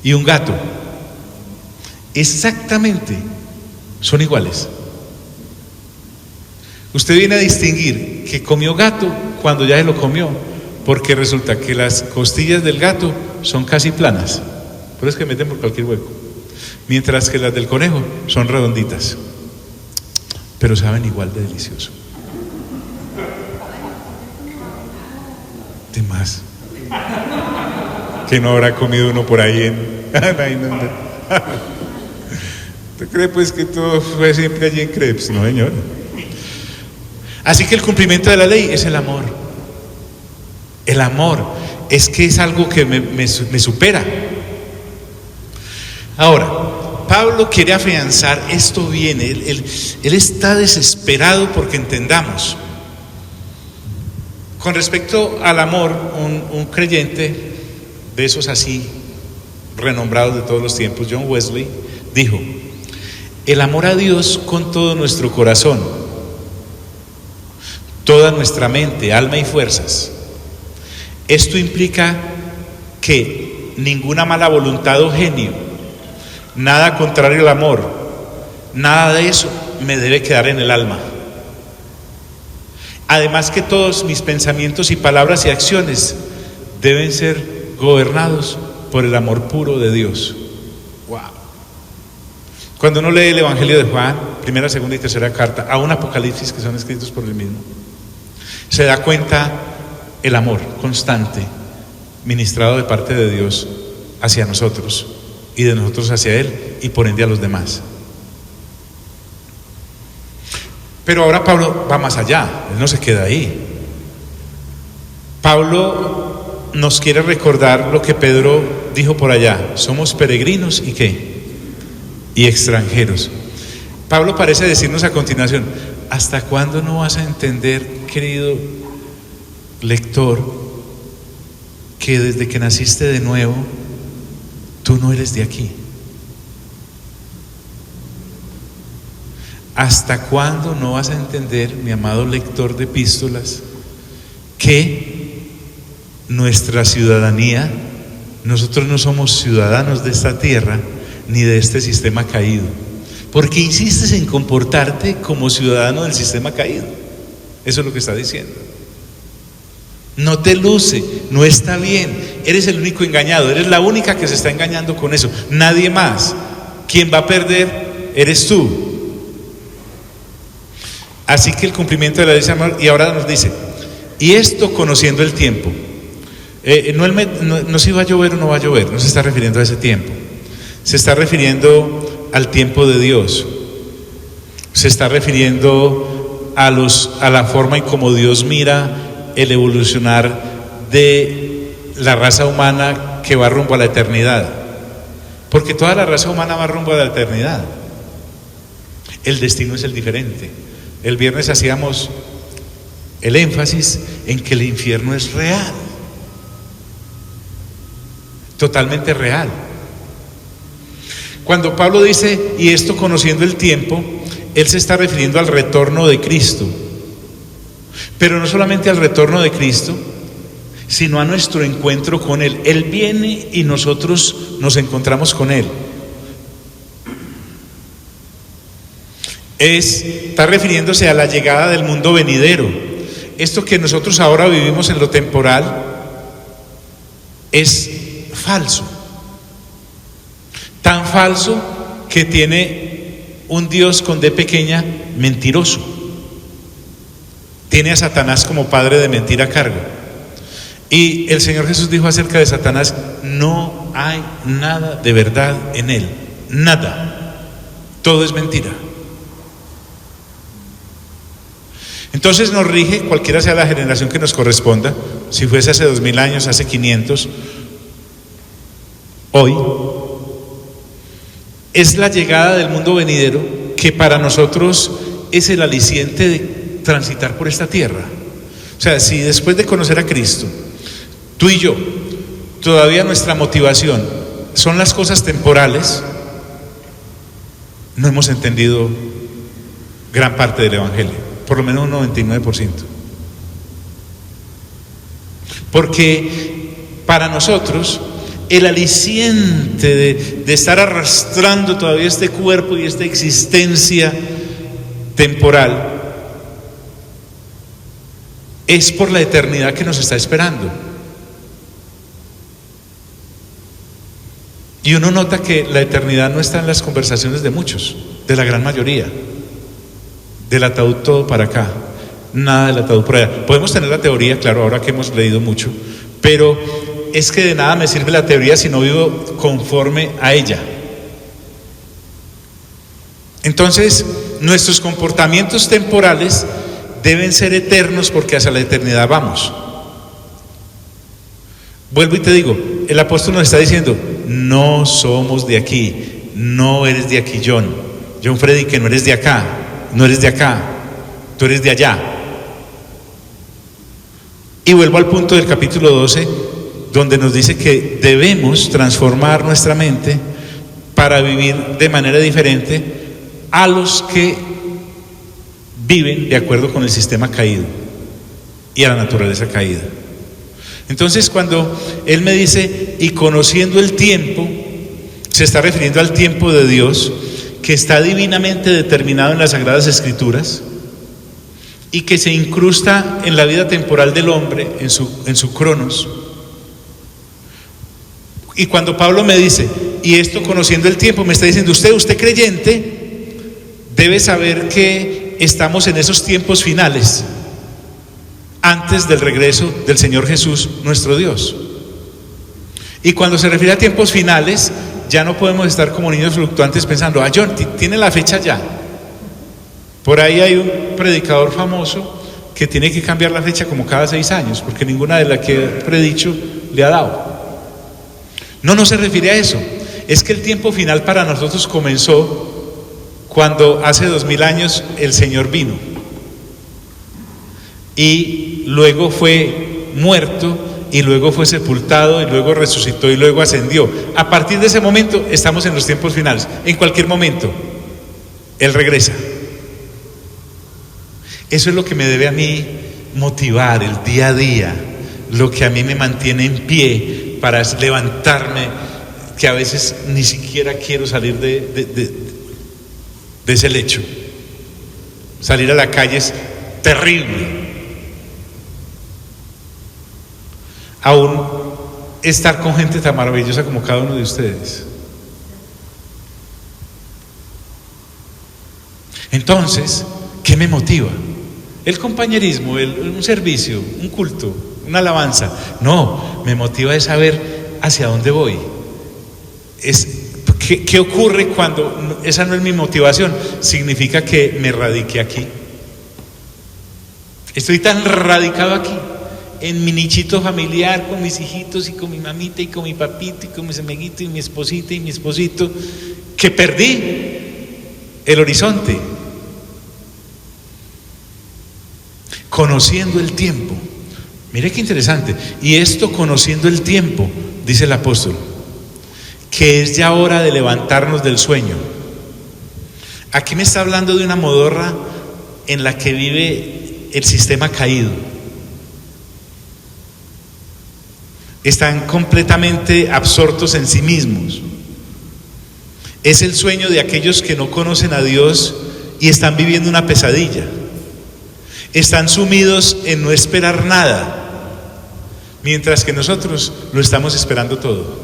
y un gato exactamente son iguales. Usted viene a distinguir que comió gato cuando ya se lo comió, porque resulta que las costillas del gato son casi planas, por eso es que meten por cualquier hueco, mientras que las del conejo son redonditas, pero saben igual de delicioso. De más que no habrá comido uno por ahí ¿Usted cree pues que todo fue siempre allí en crepes? No, señor. Así que el cumplimiento de la ley es el amor. El amor es que es algo que me supera. Ahora, Pablo quiere afianzar esto bien. Él está desesperado porque entendamos. Con respecto al amor, un creyente de esos así renombrados de todos los tiempos, John Wesley, dijo: el amor a Dios con todo nuestro corazón, toda nuestra mente, alma y fuerzas. Esto implica que ninguna mala voluntad o genio, nada contrario al amor, nada de eso me debe quedar en el alma. Además que todos mis pensamientos y palabras y acciones deben ser gobernados por el amor puro de Dios. Wow. Cuando uno lee el Evangelio de Juan, primera, segunda y tercera carta, a un Apocalipsis que son escritos por él mismo, se da cuenta el amor constante ministrado de parte de Dios hacia nosotros y de nosotros hacia Él y por ende a los demás. Pero ahora Pablo va más allá, él no se queda ahí. Pablo nos quiere recordar lo que Pedro dijo por allá: somos peregrinos y ¿qué? Y extranjeros. Pablo parece decirnos a continuación: ¿hasta cuándo no vas a entender, querido lector, que desde que naciste de nuevo tú no eres de aquí? ¿Hasta cuándo no vas a entender, mi amado lector de epístolas, que nuestra ciudadanía, nosotros no somos ciudadanos de esta tierra ni de este sistema caído? ¿Por qué insistes en comportarte como ciudadano del sistema caído? Eso es lo que está diciendo. No te luce, no está bien. Eres el único engañado, eres la única que se está engañando con eso. Nadie más. Quien va a perder eres tú. Así que el cumplimiento de la ley, y ahora nos dice, y esto conociendo el tiempo. No si va a llover o no va a llover, no se está refiriendo a ese tiempo. Se está refiriendo al tiempo de Dios. Se está refiriendo a la forma en cómo Dios mira el evolucionar de la raza humana que va rumbo a la eternidad. Porque toda la raza humana va rumbo a la eternidad. El destino es el diferente. El viernes hacíamos el énfasis en que el infierno es real. Totalmente real. Cuando Pablo dice, y esto conociendo el tiempo, él se está refiriendo al retorno de Cristo. Pero no solamente al retorno de Cristo, sino a nuestro encuentro con Él. Él viene y nosotros nos encontramos con Él. Está refiriéndose a la llegada del mundo venidero. Esto que nosotros ahora vivimos en lo temporal es falso. Tan falso que tiene un Dios con D pequeña mentiroso. Tiene a Satanás como padre de mentira a cargo. Y el Señor Jesús dijo acerca de Satanás, no hay nada de verdad en él. Nada. Todo es mentira. Entonces nos rige, cualquiera sea la generación que nos corresponda, si fuese hace 2000 años, hace 500, hoy, es la llegada del mundo venidero que para nosotros es el aliciente de transitar por esta tierra. O sea, si después de conocer a Cristo, tú y yo, todavía nuestra motivación son las cosas temporales, no hemos entendido gran parte del Evangelio, por lo menos un 99%. Porque para nosotros el aliciente de estar arrastrando todavía este cuerpo y esta existencia temporal es por la eternidad que nos está esperando. Y uno nota que la eternidad no está en las conversaciones de muchos, de la gran mayoría. Del ataúd todo para acá, nada del ataúd por allá. Podemos tener la teoría, claro, ahora que hemos leído mucho, pero es que de nada me sirve la teoría si no vivo conforme a ella. Entonces, nuestros comportamientos temporales deben ser eternos porque hacia la eternidad vamos. Vuelvo y te digo, el apóstol nos está diciendo, no somos de aquí, no eres de aquí, John Freddy, que no eres de acá, no eres de acá, tú eres de allá. Y vuelvo al punto del capítulo 12, donde nos dice que debemos transformar nuestra mente para vivir de manera diferente a los que viven de acuerdo con el sistema caído y a la naturaleza caída. Entonces, cuando él me dice, y conociendo el tiempo, se está refiriendo al tiempo de Dios, que está divinamente determinado en las Sagradas Escrituras y que se incrusta en la vida temporal del hombre, en su cronos. Y cuando Pablo me dice, y esto conociendo el tiempo, me está diciendo, usted creyente, debe saber que estamos en esos tiempos finales, antes del regreso del Señor Jesús, nuestro Dios. Y cuando se refiere a tiempos finales, ya no podemos estar como niños fluctuantes pensando, John, tiene la fecha ya. Por ahí hay un predicador famoso que tiene que cambiar la fecha como cada 6 años, porque ninguna de las que he predicho le ha dado. No se refiere a eso. Es que el tiempo final para nosotros comenzó cuando hace 2000 años el Señor vino y luego fue muerto y luego fue sepultado y luego resucitó y luego ascendió. A partir de ese momento estamos en los tiempos finales. En cualquier momento Él regresa. Eso es lo que me debe a mí motivar el día a día, lo que a mí me mantiene en pie para levantarme, que a veces ni siquiera quiero salir de ese lecho. Salir a la calle terrible. Aún estar con gente tan maravillosa como cada uno de ustedes. Entonces, ¿qué me motiva? El compañerismo, un servicio, un culto, una alabanza. No, me motiva es saber hacia dónde voy. ¿Qué ocurre cuando esa no es mi motivación? Significa que me radiqué aquí. Estoy tan radicado aquí, en mi nichito familiar, con mis hijitos y con mi mamita y con mi papito y con mis amiguitos y mi esposita y mi esposito, que perdí el horizonte. Conociendo el tiempo. Mire qué interesante. Y esto conociendo el tiempo, dice el apóstol, que es ya hora de levantarnos del sueño. Aquí me está hablando de una modorra en la que vive el sistema caído. Están completamente absortos en sí mismos. Es el sueño de aquellos que no conocen a Dios y están viviendo una pesadilla. Están sumidos en no esperar nada, mientras que nosotros lo estamos esperando todo.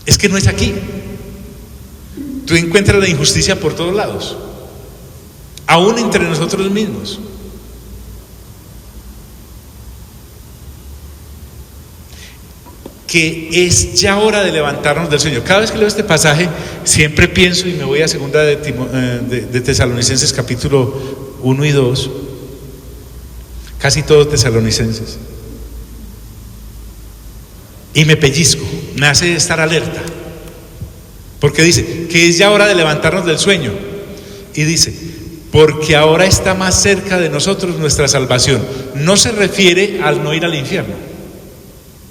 Es que no es aquí. Tú encuentras la injusticia por todos lados, aún entre nosotros mismos. Que es ya hora de levantarnos del sueño. Cada vez que leo este pasaje siempre pienso, y me voy a segunda de Tesalonicenses capítulo 1 y 2, casi todos Tesalonicenses, y me pellizco, me hace estar alerta, porque dice que es ya hora de levantarnos del sueño, y dice, porque ahora está más cerca de nosotros nuestra salvación. No se refiere al no ir al infierno,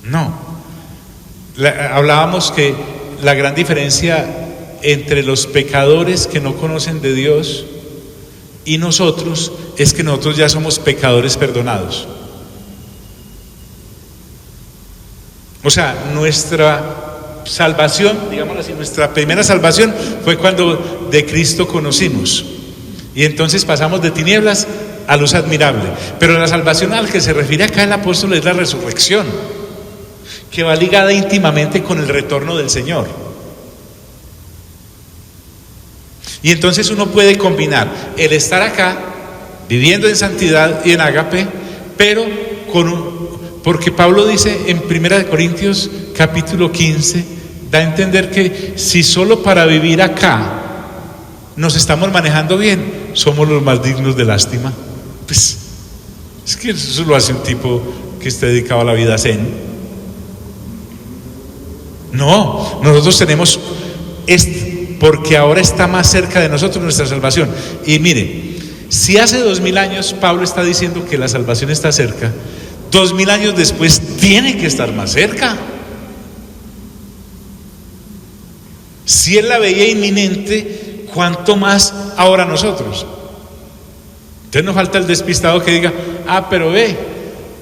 no. Hablábamos que la gran diferencia entre los pecadores que no conocen de Dios y nosotros es que nosotros ya somos pecadores perdonados. O sea, nuestra salvación, digámoslo así, nuestra primera salvación fue cuando de Cristo conocimos, y entonces pasamos de tinieblas a luz admirable. Pero la salvación al que se refiere acá el apóstol es la resurrección, que va ligada íntimamente con el retorno del Señor. Y entonces uno puede combinar el estar acá, viviendo en santidad y en ágape, pero porque Pablo dice en 1 Corintios capítulo 15, da a entender que si solo para vivir acá nos estamos manejando bien, somos los más dignos de lástima. Pues es que eso lo hace un tipo que esté dedicado a la vida zen. No, nosotros tenemos porque ahora está más cerca de nosotros nuestra salvación. Y mire, si hace 2000 años Pablo está diciendo que la salvación está cerca, 2000 años después tiene que estar más cerca. Si él la veía inminente, ¿cuánto más ahora nosotros? Entonces no falta el despistado que diga, pero ve,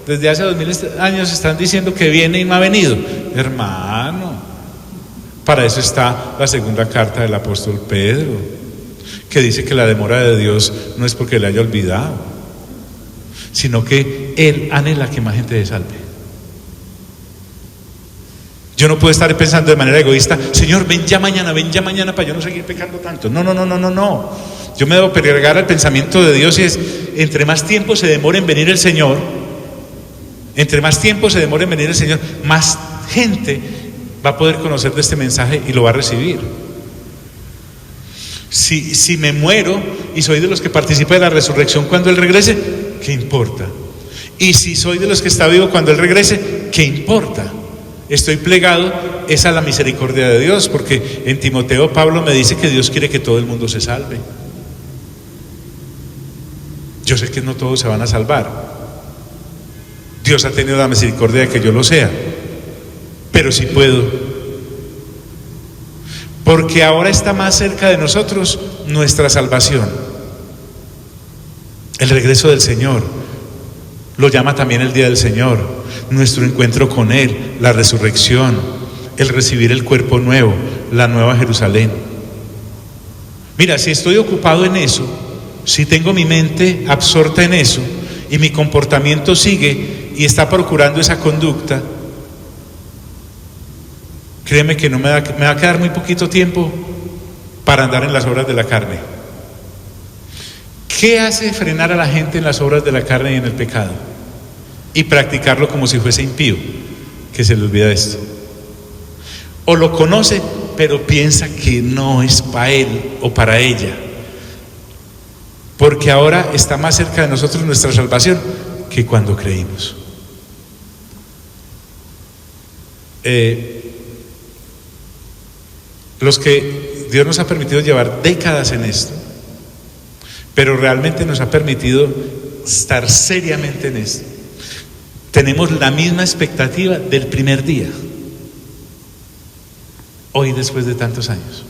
desde hace 2000 años están diciendo que viene y no ha venido. Hermano, para eso está la segunda carta del apóstol Pedro, que dice que la demora de Dios no es porque le haya olvidado, sino que Él anhela que más gente se salve. Yo no puedo estar pensando de manera egoísta, Señor, ven ya mañana para yo no seguir pecando tanto. No. Yo me debo pegar al pensamiento de Dios, y es, entre más tiempo se demore en venir el Señor, más gente va a poder conocer de este mensaje y lo va a recibir. Si me muero y soy de los que participa de la resurrección cuando Él regrese, ¿qué importa? Y si soy de los que está vivo cuando Él regrese, ¿qué importa? Estoy plegado es a la misericordia de Dios, porque en Timoteo Pablo me dice que Dios quiere que todo el mundo se salve. Yo sé que no todos se van a salvar. Dios ha tenido la misericordia de que yo lo sea, pero sí puedo. Porque ahora está más cerca de nosotros nuestra salvación. El regreso del Señor, lo llama también el día del Señor, nuestro encuentro con Él, la resurrección, el recibir el cuerpo nuevo, la nueva Jerusalén. Mira, si estoy ocupado en eso, si tengo mi mente absorta en eso y mi comportamiento sigue y está procurando esa conducta, créeme que me va a quedar muy poquito tiempo para andar en las obras de la carne. ¿Qué hace frenar a la gente en las obras de la carne y en el pecado? Y practicarlo como si fuese impío, que se le olvida esto. O lo conoce, pero piensa que no es para él o para ella, porque ahora está más cerca de nosotros nuestra salvación que cuando creímos. Los que Dios nos ha permitido llevar décadas en esto, pero realmente nos ha permitido estar seriamente en esto, tenemos la misma expectativa del primer día, hoy después de tantos años.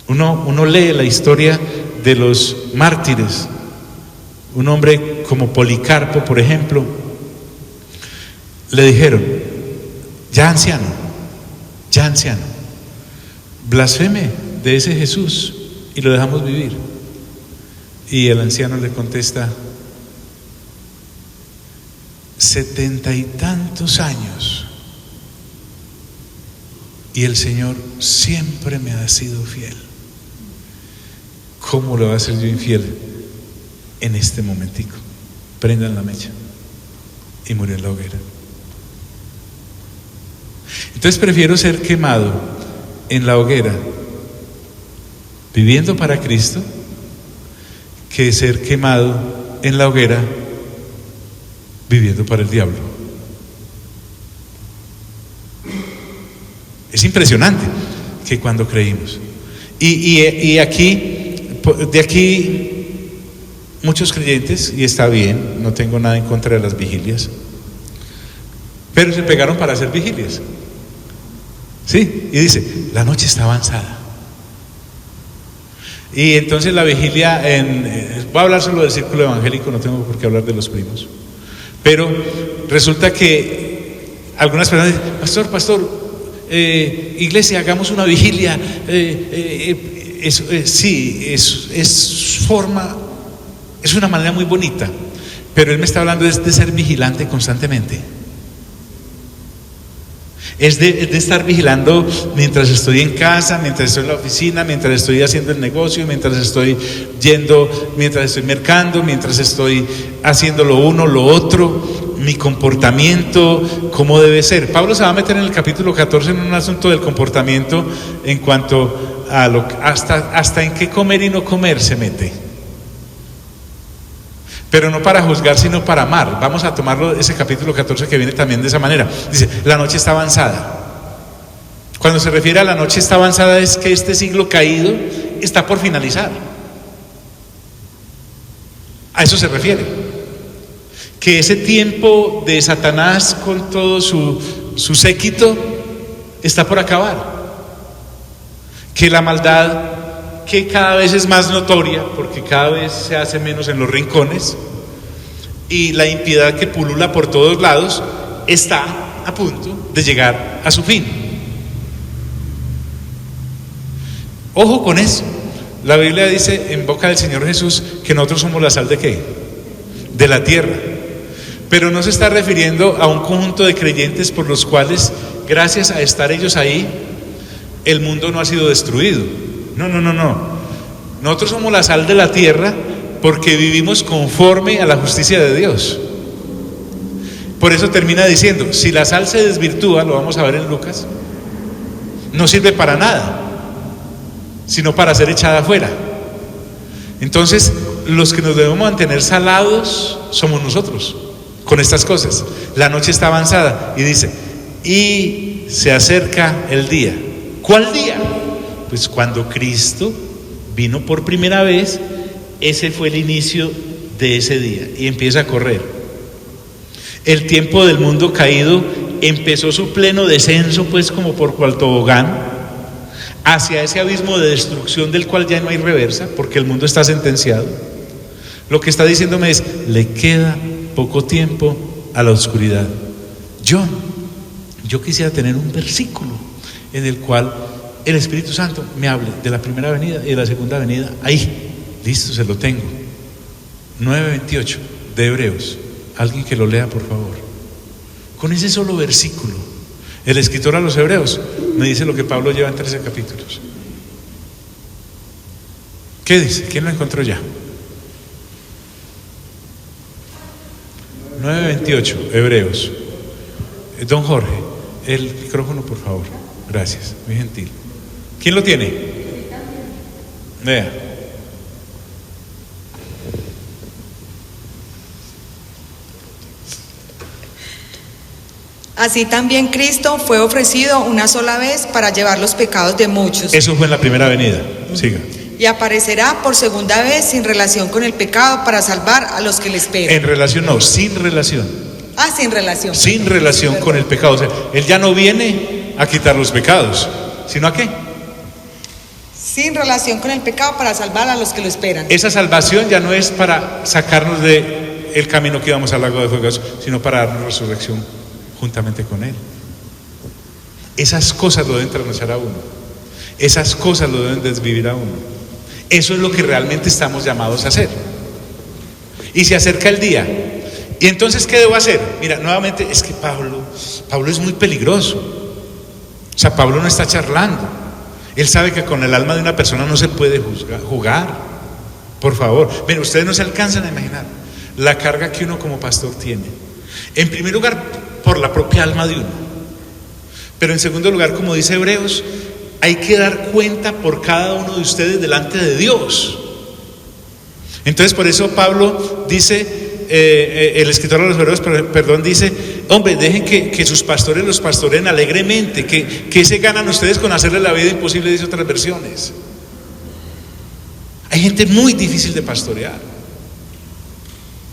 Uno lee la historia de los mártires. Un hombre como Policarpo, por ejemplo, le dijeron, ya anciano, blasfeme de ese Jesús y lo dejamos vivir. Y el anciano le contesta, 70 y tantos años y el Señor siempre me ha sido fiel. ¿Cómo lo va a ser yo infiel en este momentico? Prendan la mecha. Y murió en la hoguera. Entonces prefiero ser quemado en la hoguera viviendo para Cristo que ser quemado en la hoguera viviendo para el diablo. Es impresionante que cuando creímos y aquí, de aquí muchos creyentes, y está bien, no tengo nada en contra de las vigilias, pero se pegaron para hacer vigilias. Sí, y dice, la noche está avanzada. Y entonces la vigilia, voy a hablar solo del círculo evangélico, no tengo por qué hablar de los primos. Pero resulta que algunas personas dicen, pastor, iglesia, hagamos una vigilia. Sí, es una manera muy bonita, pero él me está hablando de ser vigilante constantemente. Es de estar vigilando mientras estoy en casa, mientras estoy en la oficina, mientras estoy haciendo el negocio, mientras estoy yendo, mientras estoy mercando, mientras estoy haciendo lo uno, lo otro, mi comportamiento, cómo debe ser. Pablo se va a meter en el capítulo 14 en un asunto del comportamiento en cuanto a hasta en qué comer y no comer se mete. Pero no para juzgar, sino para amar. Vamos a tomarlo, ese capítulo 14 que viene también de esa manera. Dice, la noche está avanzada. Cuando se refiere a la noche está avanzada es que este siglo caído está por finalizar. A eso se refiere. Que ese tiempo de Satanás con todo su séquito está por acabar. Que la maldad, que cada vez es más notoria, porque cada vez se hace menos en los rincones, y la impiedad que pulula por todos lados está a punto de llegar a su fin. Ojo con eso. La Biblia dice en boca del Señor Jesús que nosotros somos la sal de ¿qué? De la tierra. Pero no se está refiriendo a un conjunto de creyentes por los cuales, gracias a estar ellos ahí, el mundo no ha sido destruido. No. Nosotros somos la sal de la tierra porque vivimos conforme a la justicia de Dios. Por eso termina diciendo, si la sal se desvirtúa, lo vamos a ver en Lucas, no sirve para nada, sino para ser echada afuera. Entonces, los que nos debemos mantener salados somos nosotros, con estas cosas. La noche está avanzada y dice, y se acerca el día. ¿Cuál día? Pues cuando Cristo vino por primera vez, ese fue el inicio de ese día y empieza a correr. El tiempo del mundo caído empezó su pleno descenso, pues como por cual tobogán, hacia ese abismo de destrucción del cual ya no hay reversa, porque el mundo está sentenciado. Lo que está diciéndome es, le queda poco tiempo a la oscuridad. Yo quisiera tener un versículo en el cual el Espíritu Santo me hable de la primera venida y de la segunda venida ahí, Listo, se lo tengo. 9:28 de Hebreos. Alguien que lo lea, por favor. Con ese solo versículo, el escritor a los Hebreos me dice lo que Pablo lleva en 13 capítulos. ¿Qué dice? ¿Quién lo encontró ya? 9:28, Hebreos. Don Jorge, el micrófono, por favor. Gracias, muy gentil. ¿Quién lo tiene? Vea. Así también Cristo fue ofrecido una sola vez para llevar los pecados de muchos. Eso fue en la primera venida. Siga. Y aparecerá por segunda vez sin relación con el pecado para salvar a los que le esperan. En relación, no, sin relación. Sin relación. Sin relación con el pecado. O sea, Él ya no viene a quitar los pecados, sino ¿a qué? Sin relación con el pecado para salvar a los que lo esperan. Esa salvación ya no es para sacarnos de el camino que íbamos al lago de fuego, sino para darnos resurrección juntamente con Él. Esas cosas lo deben trasnochar a uno. Esas cosas lo deben desvivir a uno. Eso es lo que realmente estamos llamados a hacer. Y se acerca el día. ¿Y entonces qué debo hacer? Mira, nuevamente, es que Pablo es muy peligroso. O sea, Pablo no está charlando. Él sabe que con el alma de una persona no se puede jugar. Por favor, miren, ustedes no se alcanzan a imaginar la carga que uno como pastor tiene. En primer lugar, por la propia alma de uno. Pero en segundo lugar, como dice Hebreos, hay que dar cuenta por cada uno de ustedes delante de Dios. Entonces, por eso Pablo dice, el escritor de los Hebreos, dice: hombre, dejen que sus pastores los pastoren alegremente, que se ganan ustedes con hacerle la vida imposible, dice otras versiones. Hay gente muy difícil de pastorear,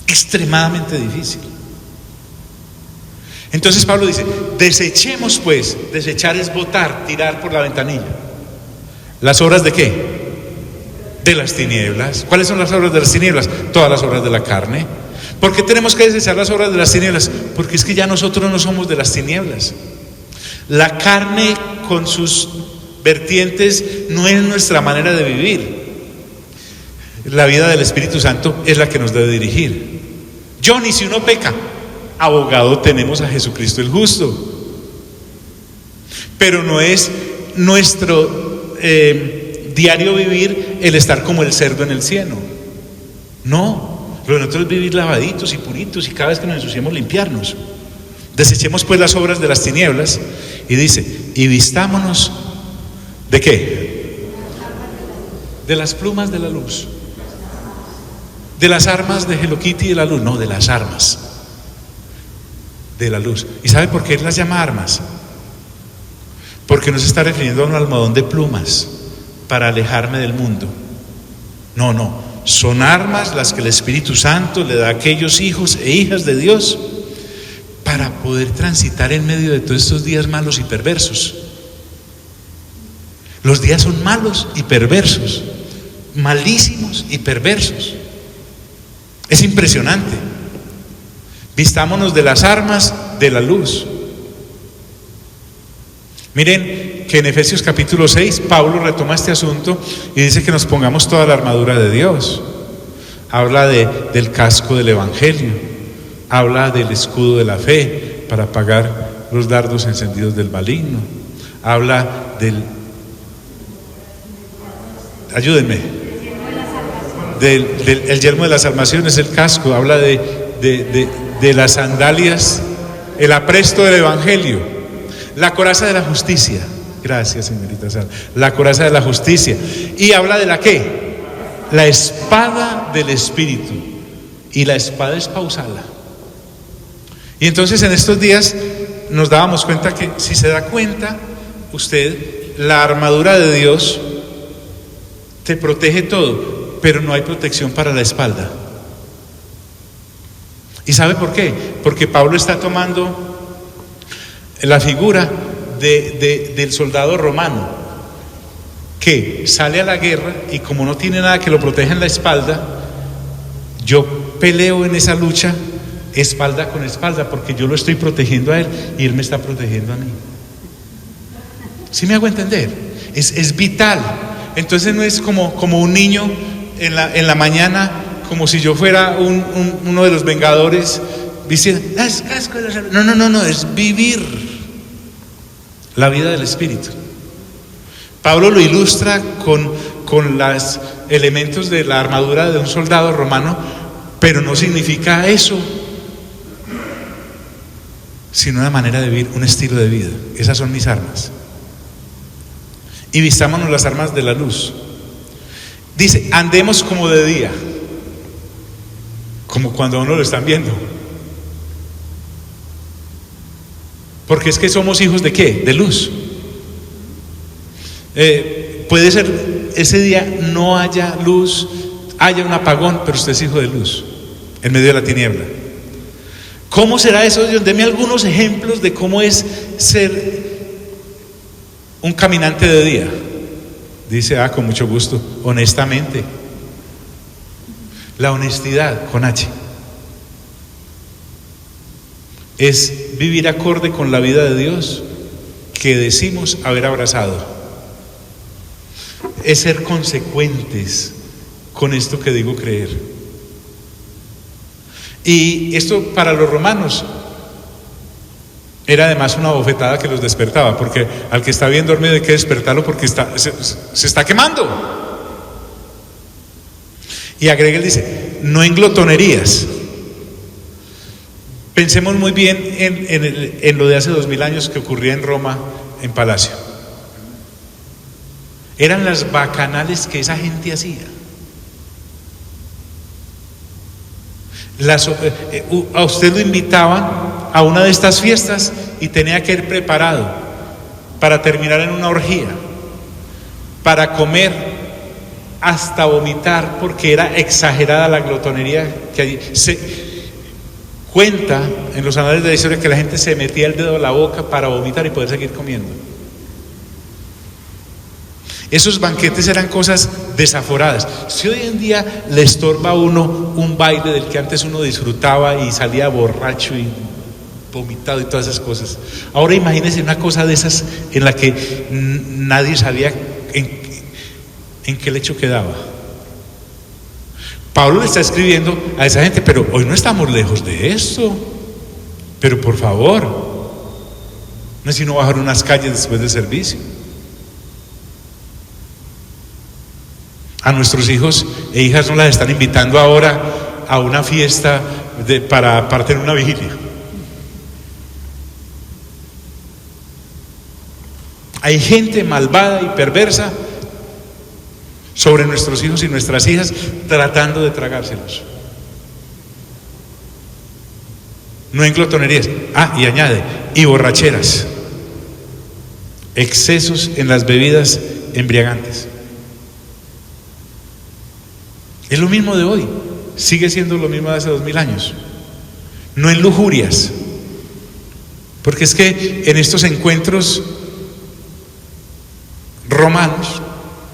extremadamente difícil. Entonces Pablo dice: desechemos pues, desechar es botar, tirar por la ventanilla. ¿Las obras de qué? De las tinieblas. ¿Cuáles son las obras de las tinieblas? Todas las obras de la carne. ¿Por qué tenemos que desechar las obras de las tinieblas? Porque es que ya nosotros no somos de las tinieblas. La carne con sus vertientes no es nuestra manera de vivir. La vida del Espíritu Santo es la que nos debe dirigir. Johnny, si uno peca, abogado tenemos a Jesucristo el justo. Pero no es nuestro diario vivir el estar como el cerdo en el cieno. No. Lo de nosotros es vivir lavaditos y puritos, y cada vez que nos ensuciemos limpiarnos. Desechemos pues las obras de las tinieblas. Y dice: y vistámonos ¿de qué? De las plumas de la luz. De las armas de Hello Kitty de la luz. No, de las armas de la luz. ¿Y sabe por qué él las llama armas? Porque no se está refiriendo a un almohadón de plumas para alejarme del mundo. No. Son armas las que el Espíritu Santo le da a aquellos hijos e hijas de Dios para poder transitar en medio de todos estos días malos y perversos. Los días son malos y perversos, malísimos y perversos. Es impresionante. Vistámonos de las armas de la luz. Miren que en Efesios capítulo 6 Pablo retoma este asunto y dice que nos pongamos toda la armadura de Dios. Habla del casco del Evangelio, habla del escudo de la fe para apagar los dardos encendidos del maligno, habla ayúdenme, el yelmo de las salvaciones, el casco, habla de las sandalias, el apresto del Evangelio, la coraza de la justicia. Gracias, señorita Sara. La coraza de la justicia. Y habla de la ¿qué? La espada del Espíritu. Y la espada es para usarla. Y entonces en estos días nos dábamos cuenta que, si se da cuenta usted, la armadura de Dios te protege todo, pero no hay protección para la espalda. ¿Y sabe por qué? Porque Pablo está tomando la figura del soldado romano que sale a la guerra y, como no tiene nada que lo proteja en la espalda, yo peleo en esa lucha espalda con espalda, porque yo lo estoy protegiendo a él y él me está protegiendo a mí. ¿Sí me hago entender? Es vital. Entonces no es como un niño en la mañana como si yo fuera uno de los vengadores diciendo, no, es vivir la vida del Espíritu. Pablo lo ilustra con los elementos de la armadura de un soldado romano, pero no significa eso, sino una manera de vivir, un estilo de vida. Esas son mis armas. Y vistámonos las armas de la luz. Dice, andemos como de día, como cuando a uno lo están viendo. Porque es que somos hijos de ¿qué? De luz. Puede ser ese día no haya luz, haya un apagón, pero usted es hijo de luz en medio de la tiniebla. ¿Cómo será eso? Dios, deme algunos ejemplos de cómo es ser un caminante de día. Dice, con mucho gusto, honestamente. La honestidad con H es vivir acorde con la vida de Dios que decimos haber abrazado. Es ser consecuentes con esto que digo creer. Y esto para los romanos era además una bofetada que los despertaba, porque al que está bien dormido hay que despertarlo porque se está quemando. Y agrega, él dice, no en glotonerías. Pensemos muy bien en lo de hace 2000 años que ocurría en Roma, en Palacio. Eran las bacanales que esa gente hacía. A usted lo invitaban a una de estas fiestas y tenía que ir preparado para terminar en una orgía, para comer hasta vomitar, porque era exagerada la glotonería que allí se cuenta en los anales de la historia, que la gente se metía el dedo a la boca para vomitar y poder seguir comiendo. Esos banquetes eran cosas desaforadas. Si hoy en día le estorba a uno un baile del que antes uno disfrutaba y salía borracho y vomitado y todas esas cosas, ahora imagínense una cosa de esas en la que nadie sabía en qué lecho quedaba. Pablo le está escribiendo a esa gente, pero hoy no estamos lejos de esto. Pero por favor, no es sino bajar unas calles después del servicio. A nuestros hijos e hijas no las están invitando ahora a una fiesta para tener una vigilia. Hay gente malvada y perversa sobre nuestros hijos y nuestras hijas tratando de tragárselos. No en glotonerías. Y añade, y borracheras, excesos en las bebidas embriagantes. Es lo mismo de hoy, sigue siendo lo mismo de hace 2000 años. No en lujurias, porque es que en estos encuentros romanos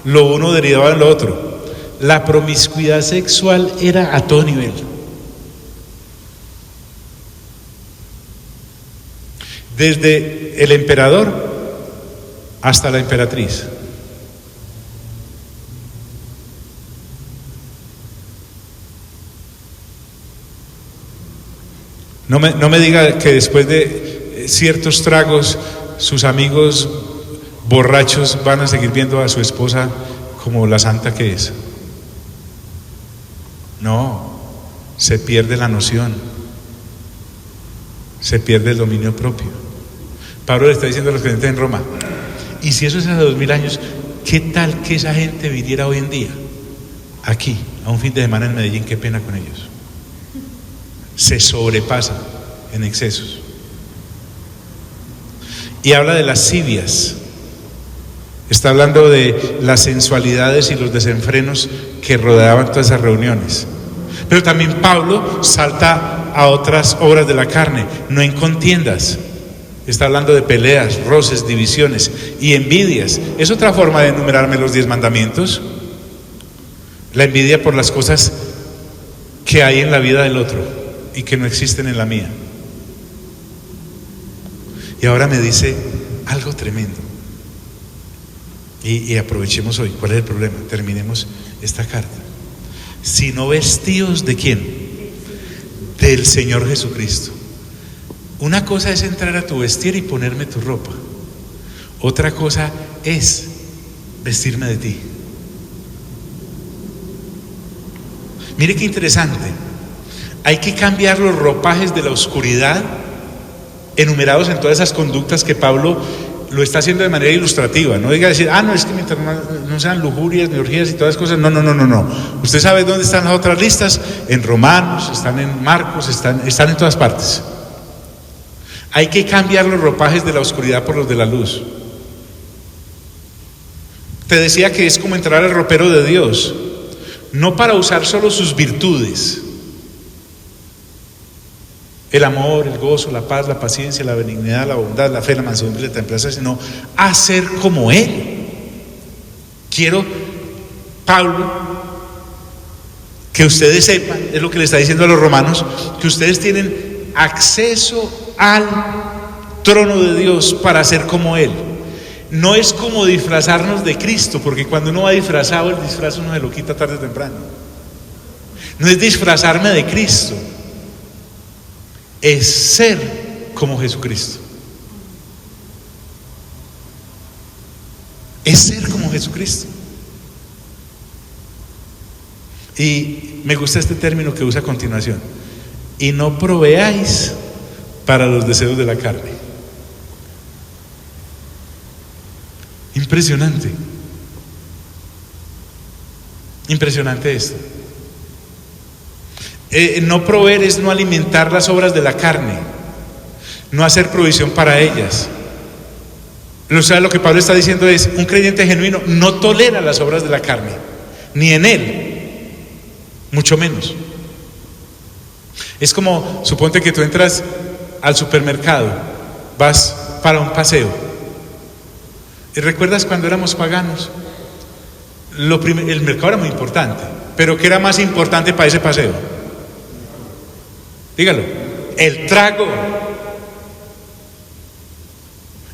lo uno derivaba de lo otro. La promiscuidad sexual era a todo nivel. Desde el emperador hasta la emperatriz. No me diga que después de ciertos tragos sus amigos borrachos van a seguir viendo a su esposa como la santa que es. No, se pierde la noción, se pierde el dominio propio. Pablo le está diciendo a los creyentes en Roma, y si eso es hace 2000 años, ¿qué tal que esa gente viniera hoy en día aquí a un fin de semana en Medellín? Qué pena con ellos. Se sobrepasa en excesos. Y habla de lascivias. Está hablando de las sensualidades y los desenfrenos que rodeaban todas esas reuniones. Pero también Pablo salta a otras obras de la carne, no en contiendas. Está hablando de peleas, roces, divisiones y envidias. Es otra forma de enumerarme los 10 mandamientos. La envidia por las cosas que hay en la vida del otro y que no existen en la mía. Y ahora me dice algo tremendo. Y aprovechemos hoy. ¿Cuál es el problema? Terminemos esta carta. sino vestidos ¿de quién? Del Señor Jesucristo. Una cosa es entrar a tu vestir y ponerme tu ropa. Otra cosa es vestirme de ti. Mire qué interesante. Hay que cambiar los ropajes de la oscuridad enumerados en todas esas conductas que Pablo lo está haciendo de manera ilustrativa. No diga decir, no, es que mientras no sean lujurias, ni orgías y todas esas cosas. No. Usted sabe dónde están las otras listas. En Romanos, están en Marcos, están en todas partes. Hay que cambiar los ropajes de la oscuridad por los de la luz. Te decía que es como entrar al ropero de Dios, no para usar solo sus virtudes, el amor, el gozo, la paz, la paciencia, la benignidad, la bondad, la fe, la mansedumbre y la templanza, sino a ser como Él. Quiero, Pablo, que ustedes sepan, es lo que le está diciendo a los romanos, que ustedes tienen acceso al trono de Dios para ser como Él. No es como disfrazarnos de Cristo, porque cuando uno va disfrazado, el disfraz uno se lo quita tarde o temprano. No es disfrazarme de Cristo, es ser como Jesucristo. Es ser como Jesucristo. Y me gusta este término que usa a continuación: y no proveáis para los deseos de la carne. Impresionante. Impresionante esto. No proveer es no alimentar las obras de la carne, no hacer provisión para ellas. O sea, lo que Pablo está diciendo es: un creyente genuino no tolera las obras de la carne, ni en él, mucho menos. Es como, suponte que tú entras al supermercado, vas para un paseo. ¿Y recuerdas cuando éramos paganos? El mercado era muy importante, pero ¿qué era más importante para ese paseo? Dígalo. El trago.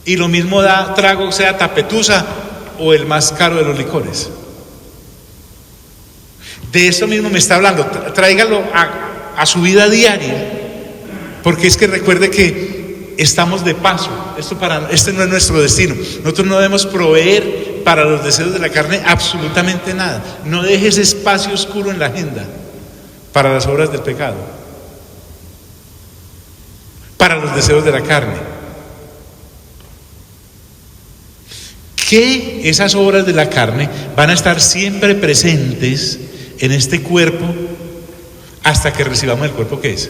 Y lo mismo da trago, sea Tapetusa o el más caro de los licores. De eso mismo me está hablando. Tráigalo a su vida diaria, porque es que recuerde que estamos de paso. Este no es nuestro destino. Nosotros no debemos proveer para los deseos de la carne absolutamente nada. No dejes espacio oscuro en la agenda para las obras del pecado, para los deseos de la carne. Que esas obras de la carne van a estar siempre presentes en este cuerpo hasta que recibamos el cuerpo que es.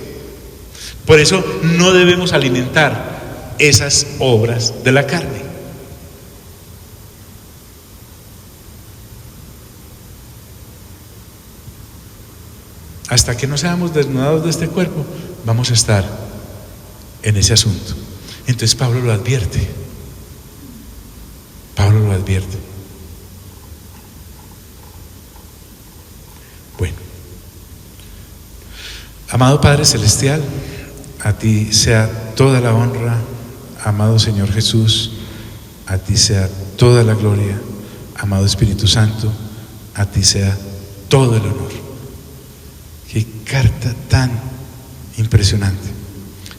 Por eso no debemos alimentar esas obras de la carne. Hasta que no seamos desnudados de este cuerpo, vamos a estar en ese asunto. Entonces Pablo lo advierte. Bueno, amado Padre Celestial, a ti sea toda la honra. Amado Señor Jesús, a ti sea toda la gloria. Amado Espíritu Santo, a ti sea todo el honor. Qué carta tan impresionante.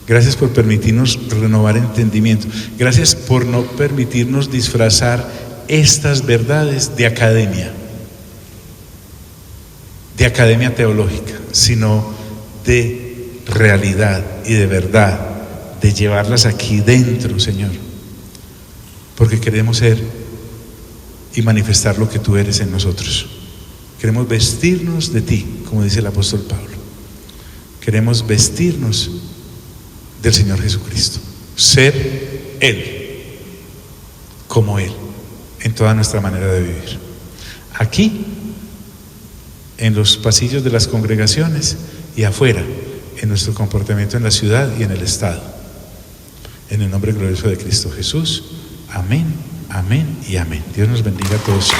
Gracias por permitirnos renovar entendimiento. Gracias por no permitirnos disfrazar estas verdades de academia teológica, sino de realidad y de verdad, de llevarlas aquí dentro, Señor, porque queremos ser y manifestar lo que tú eres en nosotros. Queremos vestirnos de ti, como dice el apóstol Pablo. Queremos vestirnos del Señor Jesucristo, ser Él, como Él, en toda nuestra manera de vivir. Aquí, en los pasillos de las congregaciones y afuera, en nuestro comportamiento en la ciudad y en el Estado. En el nombre glorioso de Cristo Jesús. Amén, amén y amén. Dios nos bendiga a todos.